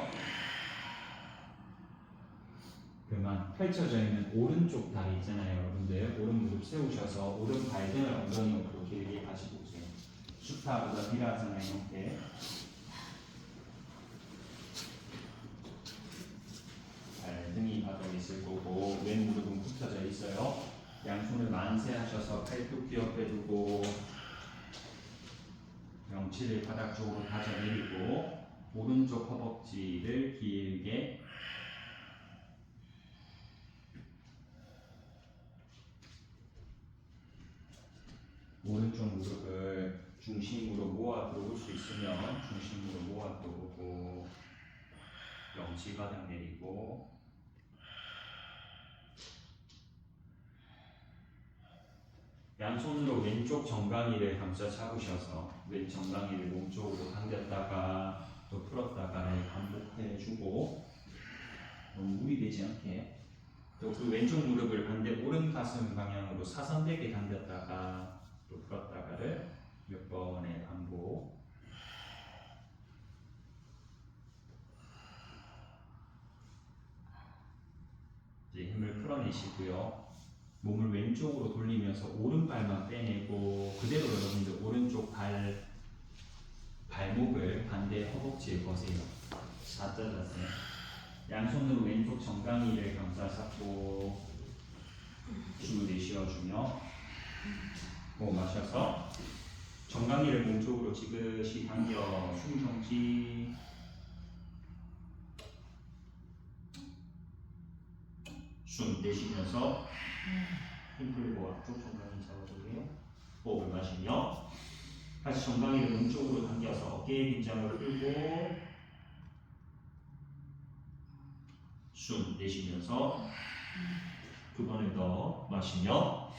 그만 펼쳐져 있는 오른쪽 다리 있잖아요 여러분들. 오른 무릎 세우셔서 오른 발등을 엉덩이 옆으로 길게 가지고 오세요. 수타보다 비라하잖아요 형태. 발등이 바닥에 있을 거고 왼 무릎은 굽혀져 있어요. 양손을 만세하셔서 팔뚝 옆에 두고 명치를 바닥 쪽으로 다져내리고 오른쪽 허벅지를 길게 오른쪽 무릎을 중심으로 모아 들어올 수 있으면 중심으로 모아 들어오고 명치 바닥 내리고 양손으로 왼쪽 정강이를 감싸 잡으셔서 왼 정강이를 몸쪽으로 당겼다가 또 풀었다가를 반복해주고 너무 무리되지 않게 또 그 왼쪽 무릎을 반대 오른 가슴 방향으로 사선되게 당겼다가 또 풀었다가를 몇 번의 반복. 이제 힘을 풀어내시고요. 몸을 왼쪽으로 돌리면서 오른발만 빼내고 그대로 여러분들 오른쪽 발목을 반대 허벅지에 거세요. 사자자세. 양손으로 왼쪽 정강이를 감싸 잡고 숨을 내쉬어주며 호흡 마셔서 정강이를 몸쪽으로 지그시 당겨 숨 정지. 숨 내쉬면서 힘 풀고 앞쪽 정강이 잡아주고요. 호흡을 마시며 다시 정강이를 몸쪽으로 당겨서 어깨의 긴장을 풀고 숨 내쉬면서 두 번을 더 마시며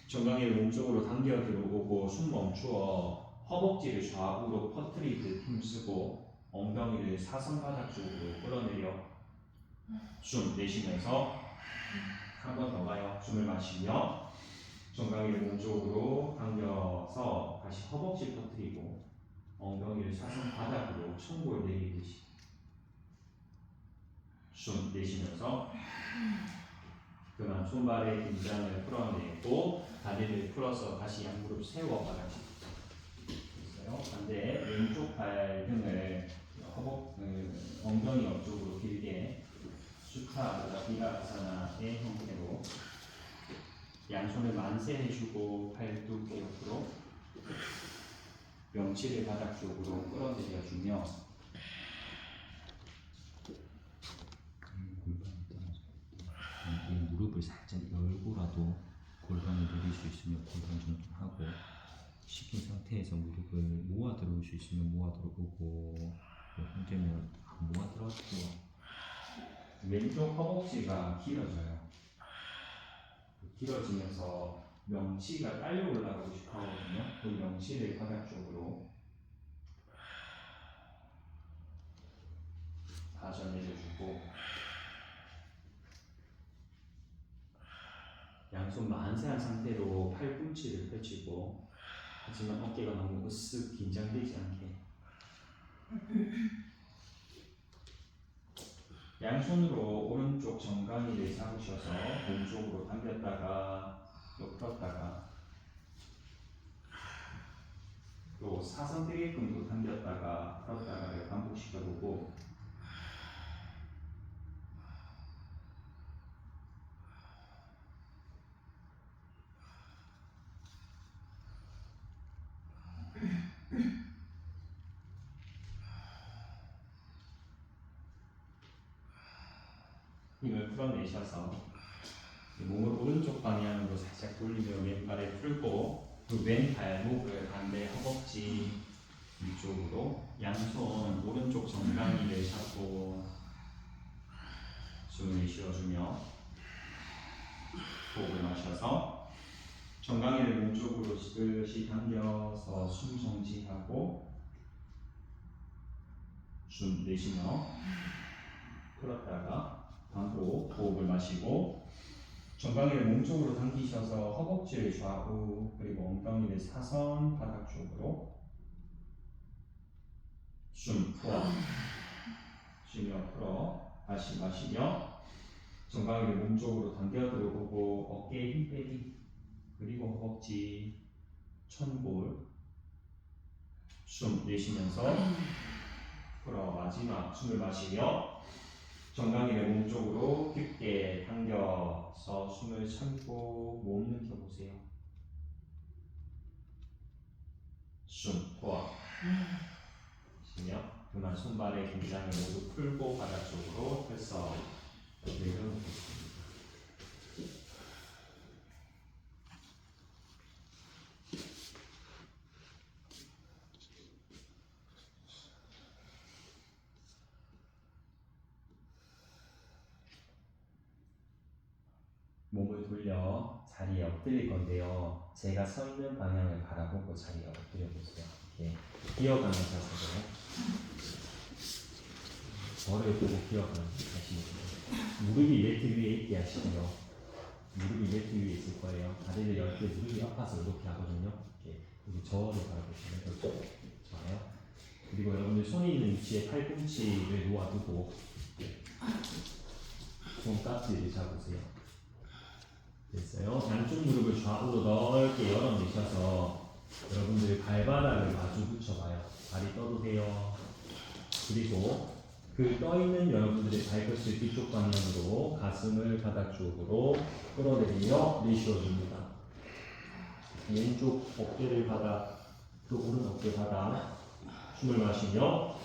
정강이를 몸쪽으로 당겨 들어오고 숨 멈추어 허벅지를 좌우로 퍼뜨리듯 힘쓰고 엉덩이를 사선 바닥 쪽으로 끌어내려 숨 내쉬면서 한 번 더 가요. 숨을 마시며 정강이를 몸쪽으로 당겨서 다시 허벅지 퍼뜨리고 엉덩이를 사선 바닥으로 청골 내리듯이 숨 내쉬면서 그만 손발의 긴장을 풀어내고 다리를 풀어서 다시 양무릎 세워 바닥에 있어요. 반대 왼쪽 발등을 엉덩이 옆쪽으로 길게 수타 비라사나의 형태로 양손을 만세해주고 팔뚝 옆으로 명치를 바닥 쪽으로 끌어들여주며 무릎을 살짝 열고라도 골반을 내릴 수 있으면 골반 좀 하고 시킨 상태에서 무릎을 모아 들어올 수 있으면 모아 들어보고 안 되면 안 모아 들어가지고 왼쪽 허벅지가 길어져요. 길어지면서 명치가 딸려 올라가고 싶어 하거든요. 그 명치를 바닥 쪽으로 다져 내려주고 양손 만세한 상태로 팔꿈치를 펼치고 하지만 어깨가 너무 으쓱 긴장되지 않게 양손으로 오른쪽 정강이를 잡으셔서 몸쪽으로 당겼다가 또 풀었다가 또 사선되게끔도 당겼다가 풀었다가를 반복시켜보고 힘을 풀어내셔서 몸을 오른쪽 방향으로 살짝 돌리며 왼발에 풀고 그 왼 발목을 반대 허벅지 위쪽으로 양손 오른쪽 정강이를 잡고 숨을 쉬어주며 호흡을 마셔서 정강이를 몸쪽으로 지그시 당겨서 숨 정지하고 숨 내쉬며 풀었다가 반복 호흡을 마시고 정강이를 몸쪽으로 당기셔서 허벅지를 좌우 그리고 엉덩이를 사선 바닥 쪽으로 숨 풀어 쉬며 풀어 다시 마시며 정강이를 몸쪽으로 당겨 들어보고 어깨에 힘 빼기 그리고 허벅지 천골 숨 내쉬면서 풀어 마지막 숨을 마시며 정강이를 몸쪽으로 깊게 당겨서 숨을 참고 몸 느껴보세요. 숨 호흡 쉬며 그만 손발의 긴장을 모두 풀고 바닥 쪽으로 펼쳐 내려놓겠습니다. 몸을 돌려 자리에 엎드릴 건데요. 제가 서 있는 방향을 바라보고 자리에 엎드려 보세요. 이렇게 기어가는 자세로 저를 보고 기어가는 하시면 돼요. 무릎이 매트 위에 있게 하시고요. 무릎이 매트 위에 있을 거예요. 다리를 열 때 무릎이 아파서 이렇게 하거든요. 이렇게 저를 바라보시면 그렇죠. 좋아요. 그리고 여러분들 손이 있는 위치에 팔꿈치를 놓아두고 손깍지를 잡으세요. 됐어요. 양쪽 무릎을 좌우로 넓게 열어내셔서 여러분들 발바닥을 마주 붙여봐요. 발이 떠도 돼요. 그리고 그 떠있는 여러분들의 발끝을 뒤쪽 방향으로 가슴을 바닥 쪽으로 끌어내리며 내쉬어줍니다. 왼쪽 어깨를 바닥, 또 오른 어깨 바닥 숨을 마시며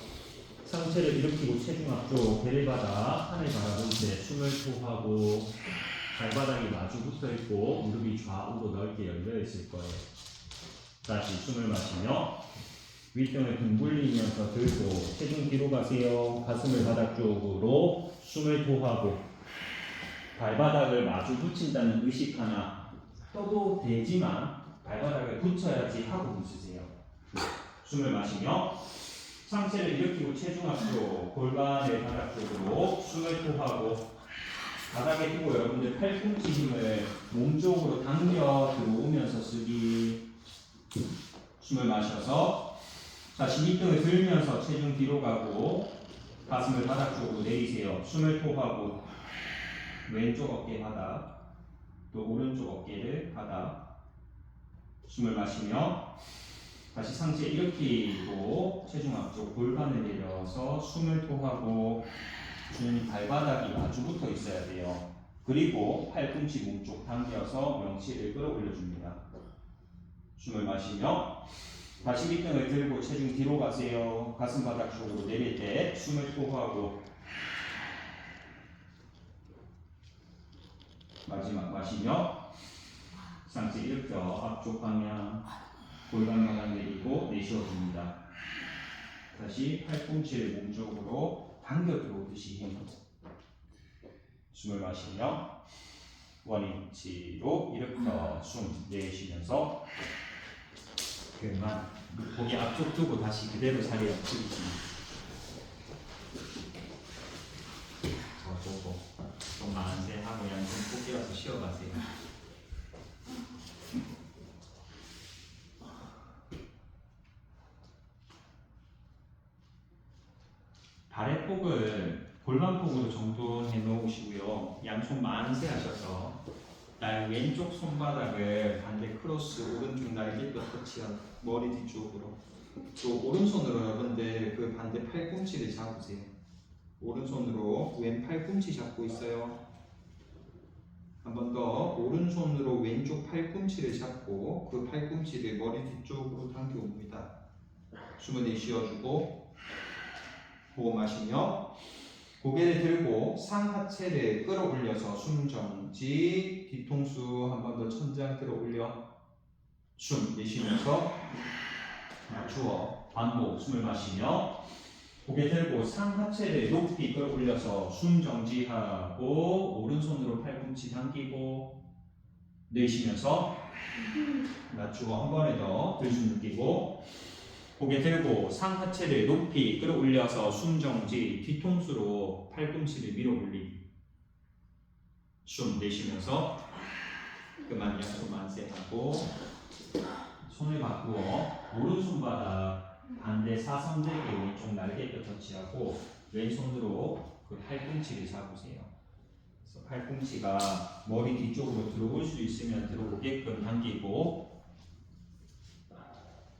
상체를 일으키고 체중 앞쪽 배를 바닥 하늘 바라볼 때 숨을 토하고 발바닥이 마주 붙어 있고 무릎이 좌우로 넓게 열려 있을 거예요. 다시 숨을 마시며 윗등을 둥글리면서 들고 체중 뒤로 가세요. 가슴을 바닥 쪽으로 숨을 토하고 발바닥을 마주 붙인다는 의식 하나 떠도 되지만 발바닥을 붙여야지 하고 붙이세요. 숨을 마시며 상체를 일으키고 체중 앞으로 골반의 바닥 쪽으로 숨을 토하고 바닥에 두고 여러분들 팔꿈치 힘을 몸쪽으로 당겨 들어오면서 쓰기. 숨을 마셔서 다시 밑등을 들면서 체중 뒤로 가고 가슴을 바닥 쪽으로 내리세요. 숨을 토하고 왼쪽 어깨 바닥 또 오른쪽 어깨를 바닥 숨을 마시며 다시 상체 일으키고 체중 앞쪽 골반을 내려서 숨을 토하고 발바닥이 마주 붙어 있어야 돼요. 그리고 팔꿈치 몸쪽 당겨서 명치를 끌어올려줍니다. 숨을 마시며 다시 밑등을 들고 체중 뒤로 가세요. 가슴 바닥 쪽으로 내릴 때 숨을 토하고 마지막 마시며 상체 일으켜 앞쪽 방향 골반마다 내리고 내쉬어줍니다. 다시 팔꿈치를 몸쪽으로 당겨 들어오듯이 힘. 숨을 마시며 원위치로 일으켜 숨 내쉬면서 그만 고개 앞쪽 두고 다시 그대로 자리에 엎드리기. 보고 좀 만세 하고 양손 포기해서 쉬어가세요. 발의 폭을 골반폭으로 정돈해 놓으시고요. 양손 만세 하셔서 날 왼쪽 손바닥을 반대 크로스 오른쪽 날개뼈 터치한 머리 뒤쪽으로 또 오른손으로 여러분들 그 반대 팔꿈치를 잡으세요. 오른손으로 왼 팔꿈치 잡고 있어요. 한 번 더 오른손으로 왼쪽 팔꿈치를 잡고 그 팔꿈치를 머리 뒤쪽으로 당겨 옵니다. 숨을 내쉬어주고 호흡 마시며 고개를 들고 상하체를 끌어올려서 숨 정지, 뒤통수 한 번 더 천장 끌어올려 숨 내쉬면서 맞추어 반복 숨을 마시며 고개 들고 상하체를 높이 끌어올려서 숨 정지하고 오른손으로 팔꿈치 당기고 내쉬면서 낮추어 한 번에 더 들숨 느끼고 고개 들고 상하체를 높이 끌어올려서 숨 정지 뒤통수로 팔꿈치를 밀어 올리기 숨 내쉬면서 그만 양손 만세하고 손을 바꾸어 오른손바닥 반대 사선대기 왼쪽 날개뼈 터치하고 왼손으로 그 팔꿈치를 잡으세요. 그래서 팔꿈치가 머리 뒤쪽으로 들어올 수 있으면 들어오게끔 당기고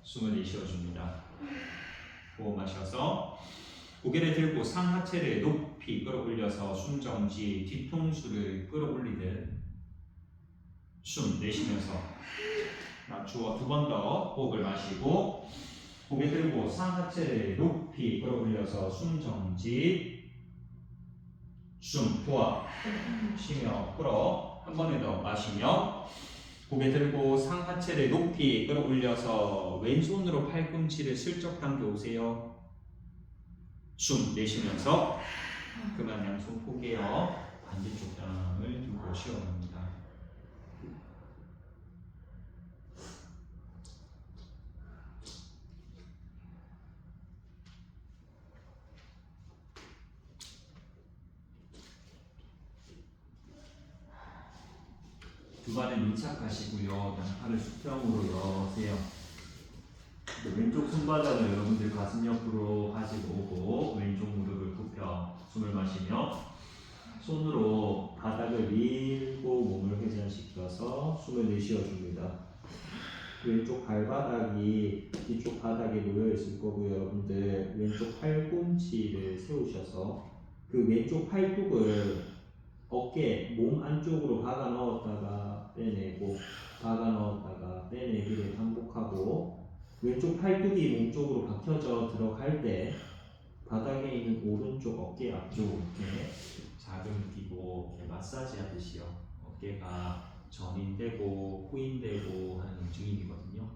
숨을 내쉬어줍니다. 호흡 마셔서 고개를 들고 상하체를 높이 끌어올려서 숨 정지 뒤통수를 끌어올리듯 숨 내쉬면서 맞추어 두 번 더 호흡을 마시고 고개 들고 상하체를 높이 끌어올려서 숨 정지 숨 도와 쉬며 끌어 한 번에 더 마시며 고개 들고 상하체를 높이 끌어올려서 왼손으로 팔꿈치를 슬쩍 당겨 오세요. 숨 내쉬면서 그만 양손 포개어 반대쪽 땅을 두고 쉬어갑니다. 두 발을 밀착하시고요. 양팔을 수평으로 여세요. 왼쪽 손바닥을 여러분들 가슴 옆으로 가지고 오고 왼쪽 무릎을 굽혀 숨을 마시며 손으로 바닥을 밀고 몸을 회전시켜서 숨을 내쉬어줍니다. 왼쪽 발바닥이 뒤쪽 바닥에 놓여 있을 거고요. 여러분들 왼쪽 팔꿈치를 세우셔서 그 왼쪽 팔뚝을 어깨, 몸 안쪽으로 박아 넣었다가 빼내고 박아 넣었다가 빼내기를 반복하고 왼쪽 팔뚝이 몸 쪽으로 박혀져 들어갈 때 바닥에 있는 오른쪽 어깨 앞쪽 이렇게 자극을 끼고 이렇게 마사지 하듯이요. 어깨가 전인되고 후인되고 하는 움직임이거든요.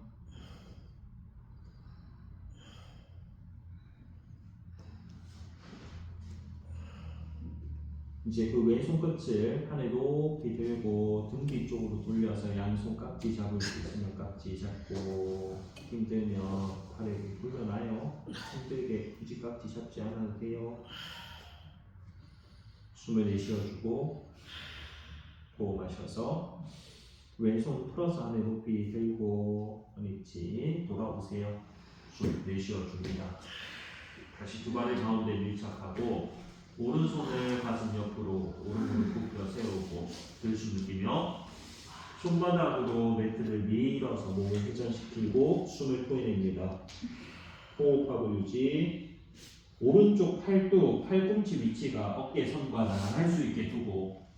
이제 그 왼손 끝을 하늘 높이 들고 등 뒤쪽으로 돌려서 양손 깍지 잡을 수 있으면 깍지 잡고 힘들면 팔을 굴려놔요. 힘들게 굳이 깍지 잡지 않아도 돼요. 숨을 내쉬어주고 호흡 마셔서 왼손 풀어서 하늘 높이 들고 원위치 돌아오세요. 숨 내쉬어줍니다. 다시 두 발을 가운데 밀착하고 오른손을 가슴 옆으로 오른손을 굽혀 세우고 들숨 느끼며 손바닥으로 매트를 밀어서 몸을 회전시키고 숨을 토해냅니다. 호흡하고 유지. 오른쪽 팔뚝, 팔꿈치 위치가 어깨선과 나란할 수 있게 두고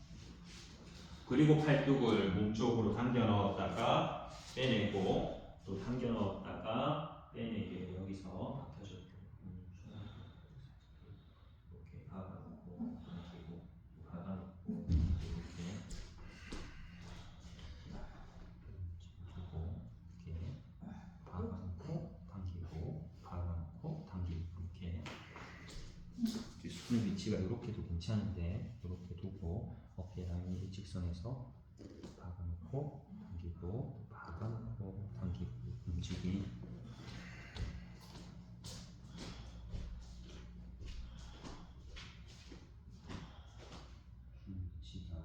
그리고 팔뚝을 몸쪽으로 당겨 넣었다가 빼내고 또 당겨 넣었다가 빼내게 여기서 박혀줘. 이렇게 박아놓고 당기고 박아놓고 이렇게 두고 이렇게 수면 위치가 이렇게도 괜찮은데 이렇게 두고 어깨 라인이 일직선에서 박아놓고 당기고 박아놓고 당기고 움직이. 위치가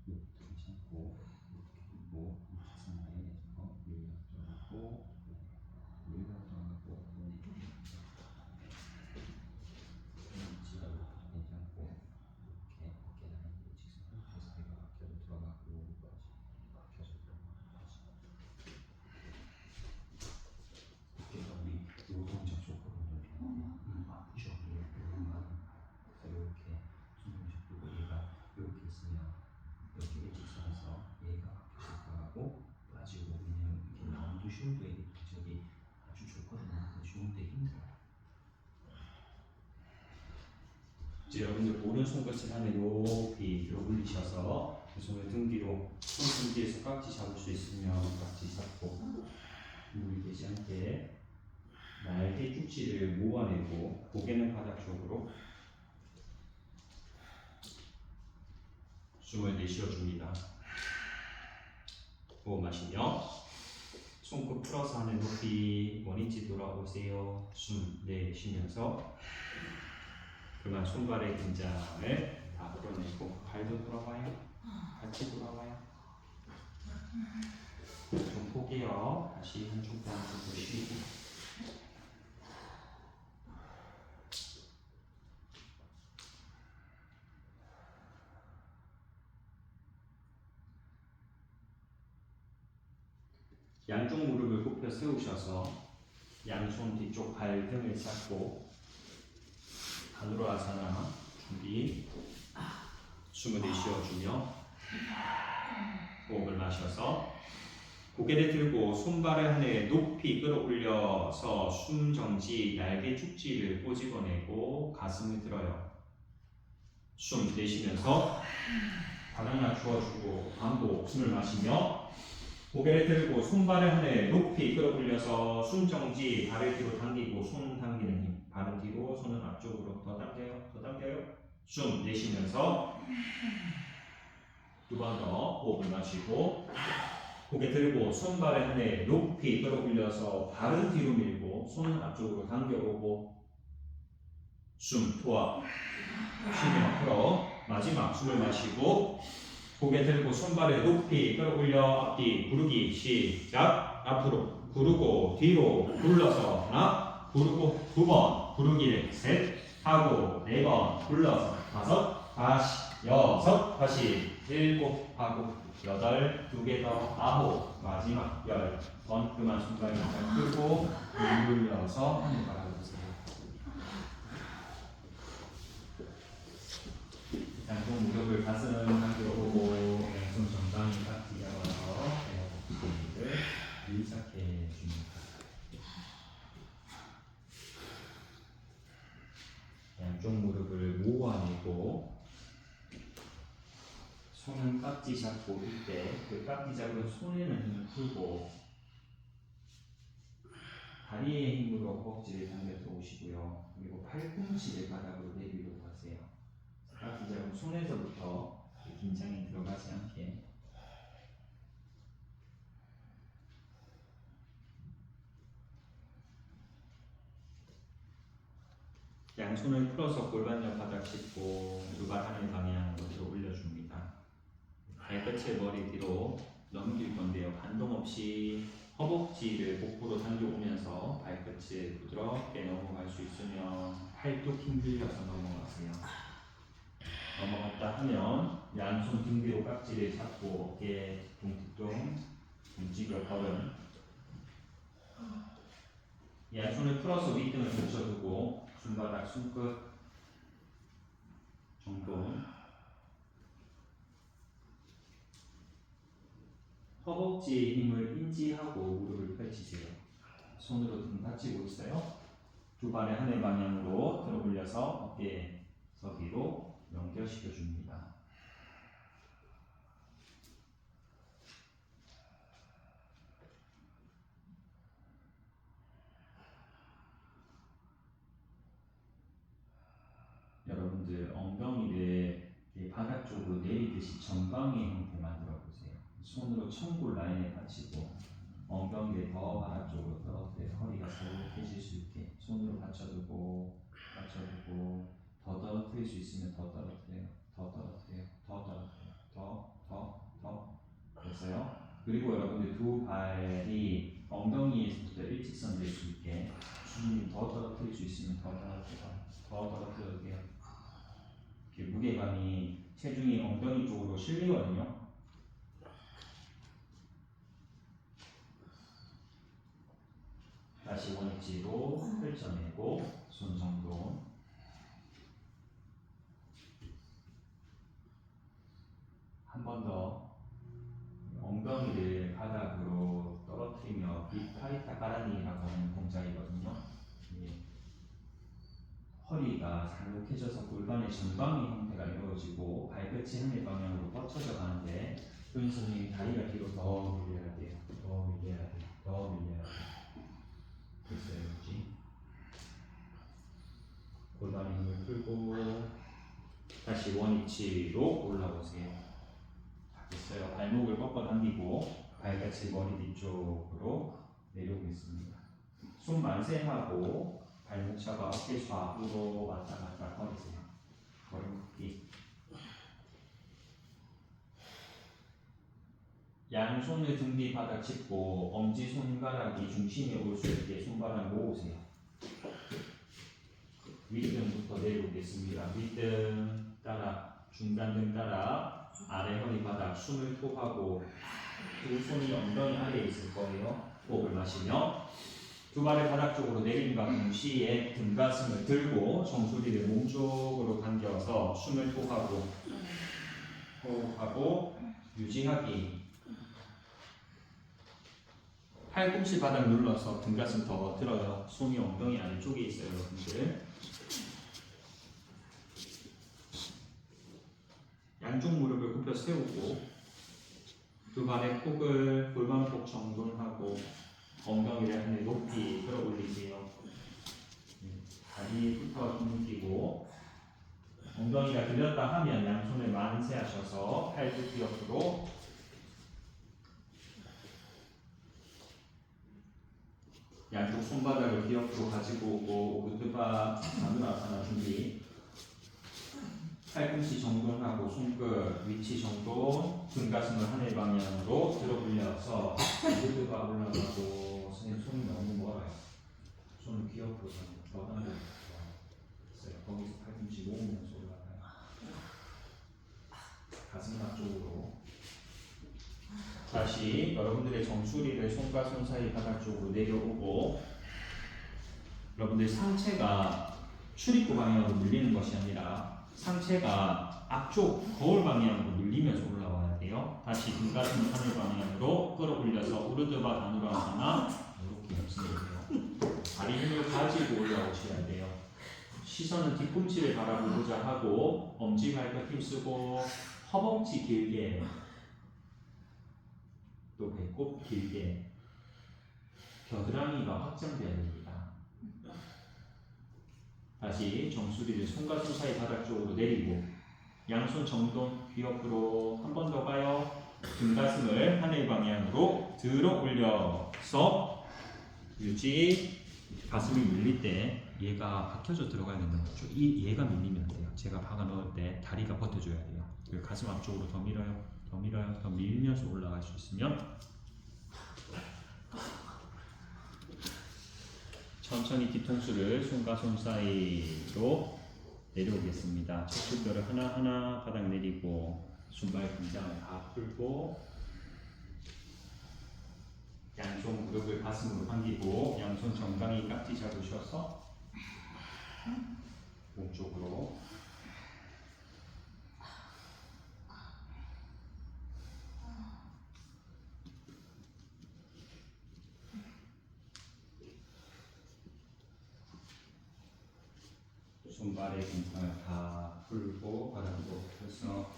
이렇게 괜찮고 이렇게 두고 일직선 라인에서 밀려들어가고 밀려들어가고 위치가 이렇게 괜찮고 이렇게 어깨 라인 일직선 그래서 배가 박혀서 들어가고 여기까지 박혀서 들어가고 어깨가 우리 요 동작 줬거든요. 아프죠? 이렇게 손동작 두고 얘가 이렇게 있으면 이렇게 일직선에서 얘가 박혀서 들어가고 빠지고 왜냐면 이게 라운드 숄더의 동작이 아주 좋거든요. 근데 좋은데 힘들어요. 이제 여러분들 오른손끝을 하늘 높이 들어 올리셔서 그 손을 등 뒤로 손 등 뒤에서 깍지 잡을 수 있으면 깍지 잡고 무리 되지 않게 날개 쭉지를 모아내고 고개는 바닥 쪽으로 숨을 내쉬어줍니다. 호흡 마시며 손끝 풀어서 하늘 높이 원위치 돌아오세요. 숨 내쉬면서 그만 손발의 긴장을 다 풀어내고 발도 돌아와요. 같이 돌아와요. 좀 포기요. 다시 한쪽 더 쉬고 양쪽 무릎을 굽혀 세우셔서 양손 뒤쪽 발 등을 잡고 안으로 아사나 준비. 숨을 내쉬어주며 호흡을 마셔서 고개를 들고 손발을 하늘에 높이 끌어올려서 숨 정지 날개 축지를 꼬집어내고 가슴을 들어요. 숨 내쉬면서 바닥 낮추어주고 반복 숨을 마시며 고개를 들고 손발을 하늘에 높이 끌어올려서 숨 정지 발을 뒤로 당기고 손 당기는 힘 발은 뒤로 손은 앞쪽으로 더 당겨요. 더 당겨요. 숨 내쉬면서 두 번 더 호흡을 마시고 고개 들고 손발을 하늘에 높이 끌어올려서 발은 뒤로 밀고 손은 앞쪽으로 당겨오고 숨 토하 쉬며 풀어 마지막 숨을 마시고 고개 들고 손발을 높이 끌어올려 앞뒤 구르기 시작. 앞으로 구르고 뒤로 굴러서 하나 구르고 두 번 구르기를 셋 하고 네 번 굴러서 다섯 다시 여섯 다시 일곱 하고 여덟 두 개 더 아홉 마지막 열 번 그만 손발 잘 끌고 눌러서 하늘 바라보세요. 양쪽 무릎을 가슴 상태로 오고 왼손 정강이 깍지 잡아서 배꼽을 밀착해 줍니다. 양쪽 무릎을 모아내고 손은 깍지 잡고 이때 그 깍지 잡은 손에는 힘을 풀고 다리의 힘으로 허벅지를 당겨 들어오시고요. 그리고 팔꿈치를 바닥으로 내리려고 하세요. 깍지 잡은 손에서부터 긴장이 들어가지 않게 양손을 풀어서 골반 옆 바닥 짚고 두 발 하늘 방향으로 들어 올려줍니다. 발끝을 머리 뒤로 넘길 건데요. 반동 없이 허벅지를 복부로 당겨오면서 발끝을 부드럽게 넘어갈 수 있으면 팔뚝 힘들려서 넘어가세요. 넘어갔다 하면 양손 등 뒤로 깍지를 잡고 어깨 둥둥 움직여 걸음. 양손을 풀어서 윗등을 붙여두고 손바닥 손끝 정도. 허벅지의 힘을 인지하고 무릎을 펼치세요. 손으로 등 받치고 있어요. 두 발을 하늘 방향으로 들어 올려서 어깨 서기로 연결시켜 줍니다. 바닥 쪽으로 내리듯이 전방의 형태 만들어 보세요. 손으로 청골 라인에 받치고 엉덩이를 더 바닥 쪽으로 떨어뜨려 허리가 살짝해질 수 있게 손으로 받쳐두고 더 떨어뜨릴 수 있으면 더 떨어뜨려요. 더 됐어요. 그리고 여러분들 두 발이 엉덩이에서부터 일직선 될 수 있게 주님 더 떨어뜨릴 수 있으면 더 떨어뜨려도 돼요. 이렇게 무게감이 체중이 엉덩이 쪽으로 실리거든요. 다시 원위치로 펼쳐내고 손 정도. 한 번 더 엉덩이를 바닥으로 떨어뜨리며 비타이타 까라니라고 하는 동작이거든요. 예. 허리가 살록해져서 골반의 전방의 형태가 이루어지고 발끝이 하늘 방향으로 뻗쳐져 가는데 효인 선생님이 다리가 뒤로 더 밀려야 돼요. 더 밀려야 돼요. 됐어요, 그렇지? 골반의 힘을 풀고 다시 원위치로 올라오세요. 됐어요. 발목을 꺾어 당기고 발끝이 머리 뒤쪽으로 내려오겠습니다. 숨 만세하고 발목 잡아 어깨 좌우로 왔다 갔다 거리세요. 걸음 걷기. 양손을 등 뒤 바닥 짚고 엄지손가락이 중심에 올 수 있게 손바닥 모으세요. 윗등부터 내려오겠습니다. 윗등 따라 중간등 따라 아래 허리 바닥 숨을 토하고 두 손이 엉덩이 아래에 있을 거예요. 호흡을 마시며 두 발을 바닥 쪽으로 내림과 동시에 등 가슴을 들고 정수리를 몸쪽으로 당겨서 숨을 토하고 호흡하고 유지하기. 팔꿈치 바닥 눌러서 등 가슴 더 들어요. 손이 엉덩이 아래쪽에 있어요, 여러분들. 양쪽 무릎을 굽혀 세우고 두 발의 폭을 골반폭 정돈하고 엉덩이를 하늘 높이 끌어올리세요. 다리부터 힘끼고 엉덩이가 들렸다 하면 양손을 만세하셔서 팔굽히 옆으로 양쪽 손바닥을 귀 옆으로 가지고 오고 오르드바 마누라사나 준비. 팔꿈치 정돈하고 손끝 위치 정돈, 등 가슴을 하늘 방향으로 들어 올려서 오르드바 올라가고 선생님 손이 너무 멀어요. 손을 귀 옆으로 더 당겨서 거기서 팔꿈치 모으면서 올라가요. 가슴 앞쪽으로. 다시 여러분들의 정수리를 손과 손 사이 바닥 쪽으로 내려오고 여러분들 상체가 출입구 방향으로 밀리는 것이 아니라 상체가 앞쪽 거울 방향으로 밀리면서 올라와야 돼요. 다시 등 가슴을 하늘 방향으로 끌어올려서 우르드바 다누라사나 이렇게 엽승해주세요. 다리 힘을 가지고 올라오셔야 돼요. 시선은 뒤꿈치를 바라보고자 하고 엄지 발끝 힘쓰고 허벅지 길게 또 배꼽 길게 겨드랑이가 확장돼야 됩니다. 다시 정수리를 손과 손 사이 바닥 쪽으로 내리고 양손 정돈 귀 옆으로 한 번 더 가요. 등 가슴을 하늘 방향으로 들어 올려서 유지. 가슴이 밀릴 때 얘가 박혀져 들어가야 된다는 거죠. 얘가 밀리면 안 돼요. 제가 박아 넣을 때 다리가 버텨줘야 돼요. 그리고 가슴 앞쪽으로 더 밀어요. 더 밀면서 올라갈 수 있으면 천천히 뒤통수를 손과 손 사이로 내려오겠습니다. 척추뼈를 하나하나 바닥 내리고 손발 긴장을 다 풀고 양손 무릎을 가슴으로 당기고 양손 정강이 깍지 잡으셔서 몸쪽으로 손발의 긴장을 다 풀고 바닥으로 펴서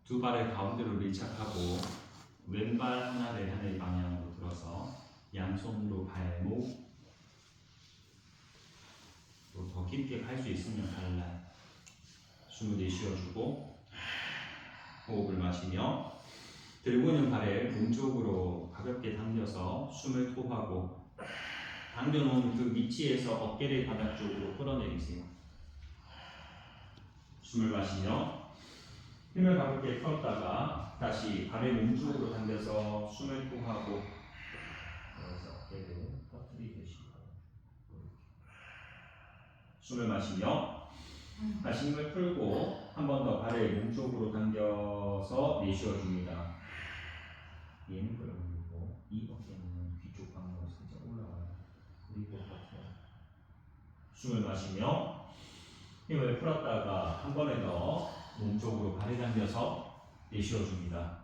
두 발을 가운데로 밀착하고 왼발 하나를 하늘 방향으로 들어서 양손으로 발목 또 더 깊게 갈 수 있으면 발날 숨을 내쉬어주고 호흡을 마시며 들고 있는 발을 몸쪽으로 가볍게 당겨서 숨을 토하고 당겨놓은 그 위치에서 어깨를 바닥 쪽으로 끌어내리세요. 숨을 마시며 힘을 가볍게 풀었다가 다시 발을 몸쪽으로 당겨서 숨을 토하고 여기서 어깨를 퍼뜨리듯이 숨을 마시며 다시 힘을 풀고 한 번 더 발을 몸쪽으로 당겨서 내쉬어줍니다. 얘는 끌어올리고 이 어깨는 뒤쪽 방향으로 살짝 올라와요. 그리고 버텨요. 숨을 마시며 힘을 풀었다가 한 번에 더 몸쪽으로 발을 당겨서 내쉬어줍니다.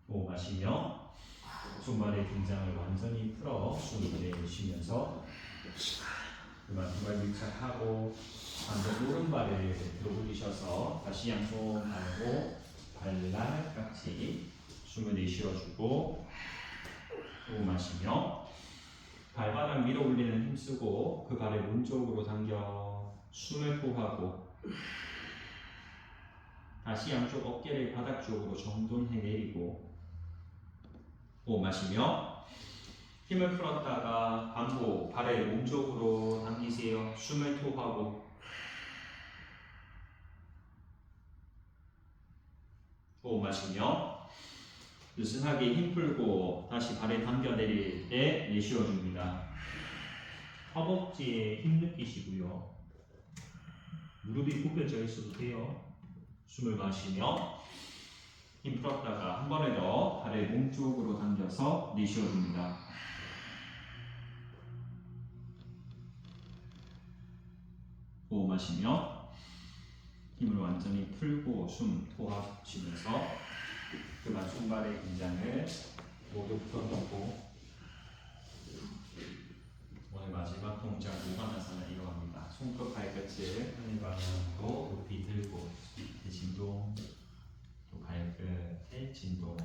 호흡 마시며 손발의 긴장을 완전히 풀어 숨을 내쉬면서 그만 두발 밀착하고 반대 오른발을 들어 올리셔서 다시 양손 발고 발날 같이 숨을 내쉬어주고 호흡 마시며 발바닥 밀어 올리는 힘 쓰고 그 발을 몸쪽으로 당겨 숨을 토하고 다시 양쪽 어깨를 바닥 쪽으로 정돈해 내리고 호흡 마시며 힘을 풀었다가 반복 발을 몸쪽으로 당기세요. 숨을 토하고 호흡 마시며 느슨하게 힘 풀고 다시 발을 당겨 내릴 때 내쉬어줍니다. 허벅지에 힘 느끼시고요. 무릎이 굽혀져 있어도 돼요. 숨을 마시며 힘 풀었다가 한 번에 더 발을 몸쪽으로 당겨서 내쉬어줍니다. 호흡 마시며 힘을 완전히 풀고 숨 토하시면서 그만 손발의 긴장을 모두 풀어놓고 오늘 마지막 동작 무관하사나 이어갑니다. 손끝 발끝을 하늘 방향으로 높이 들고 진동 또 발끝의 진동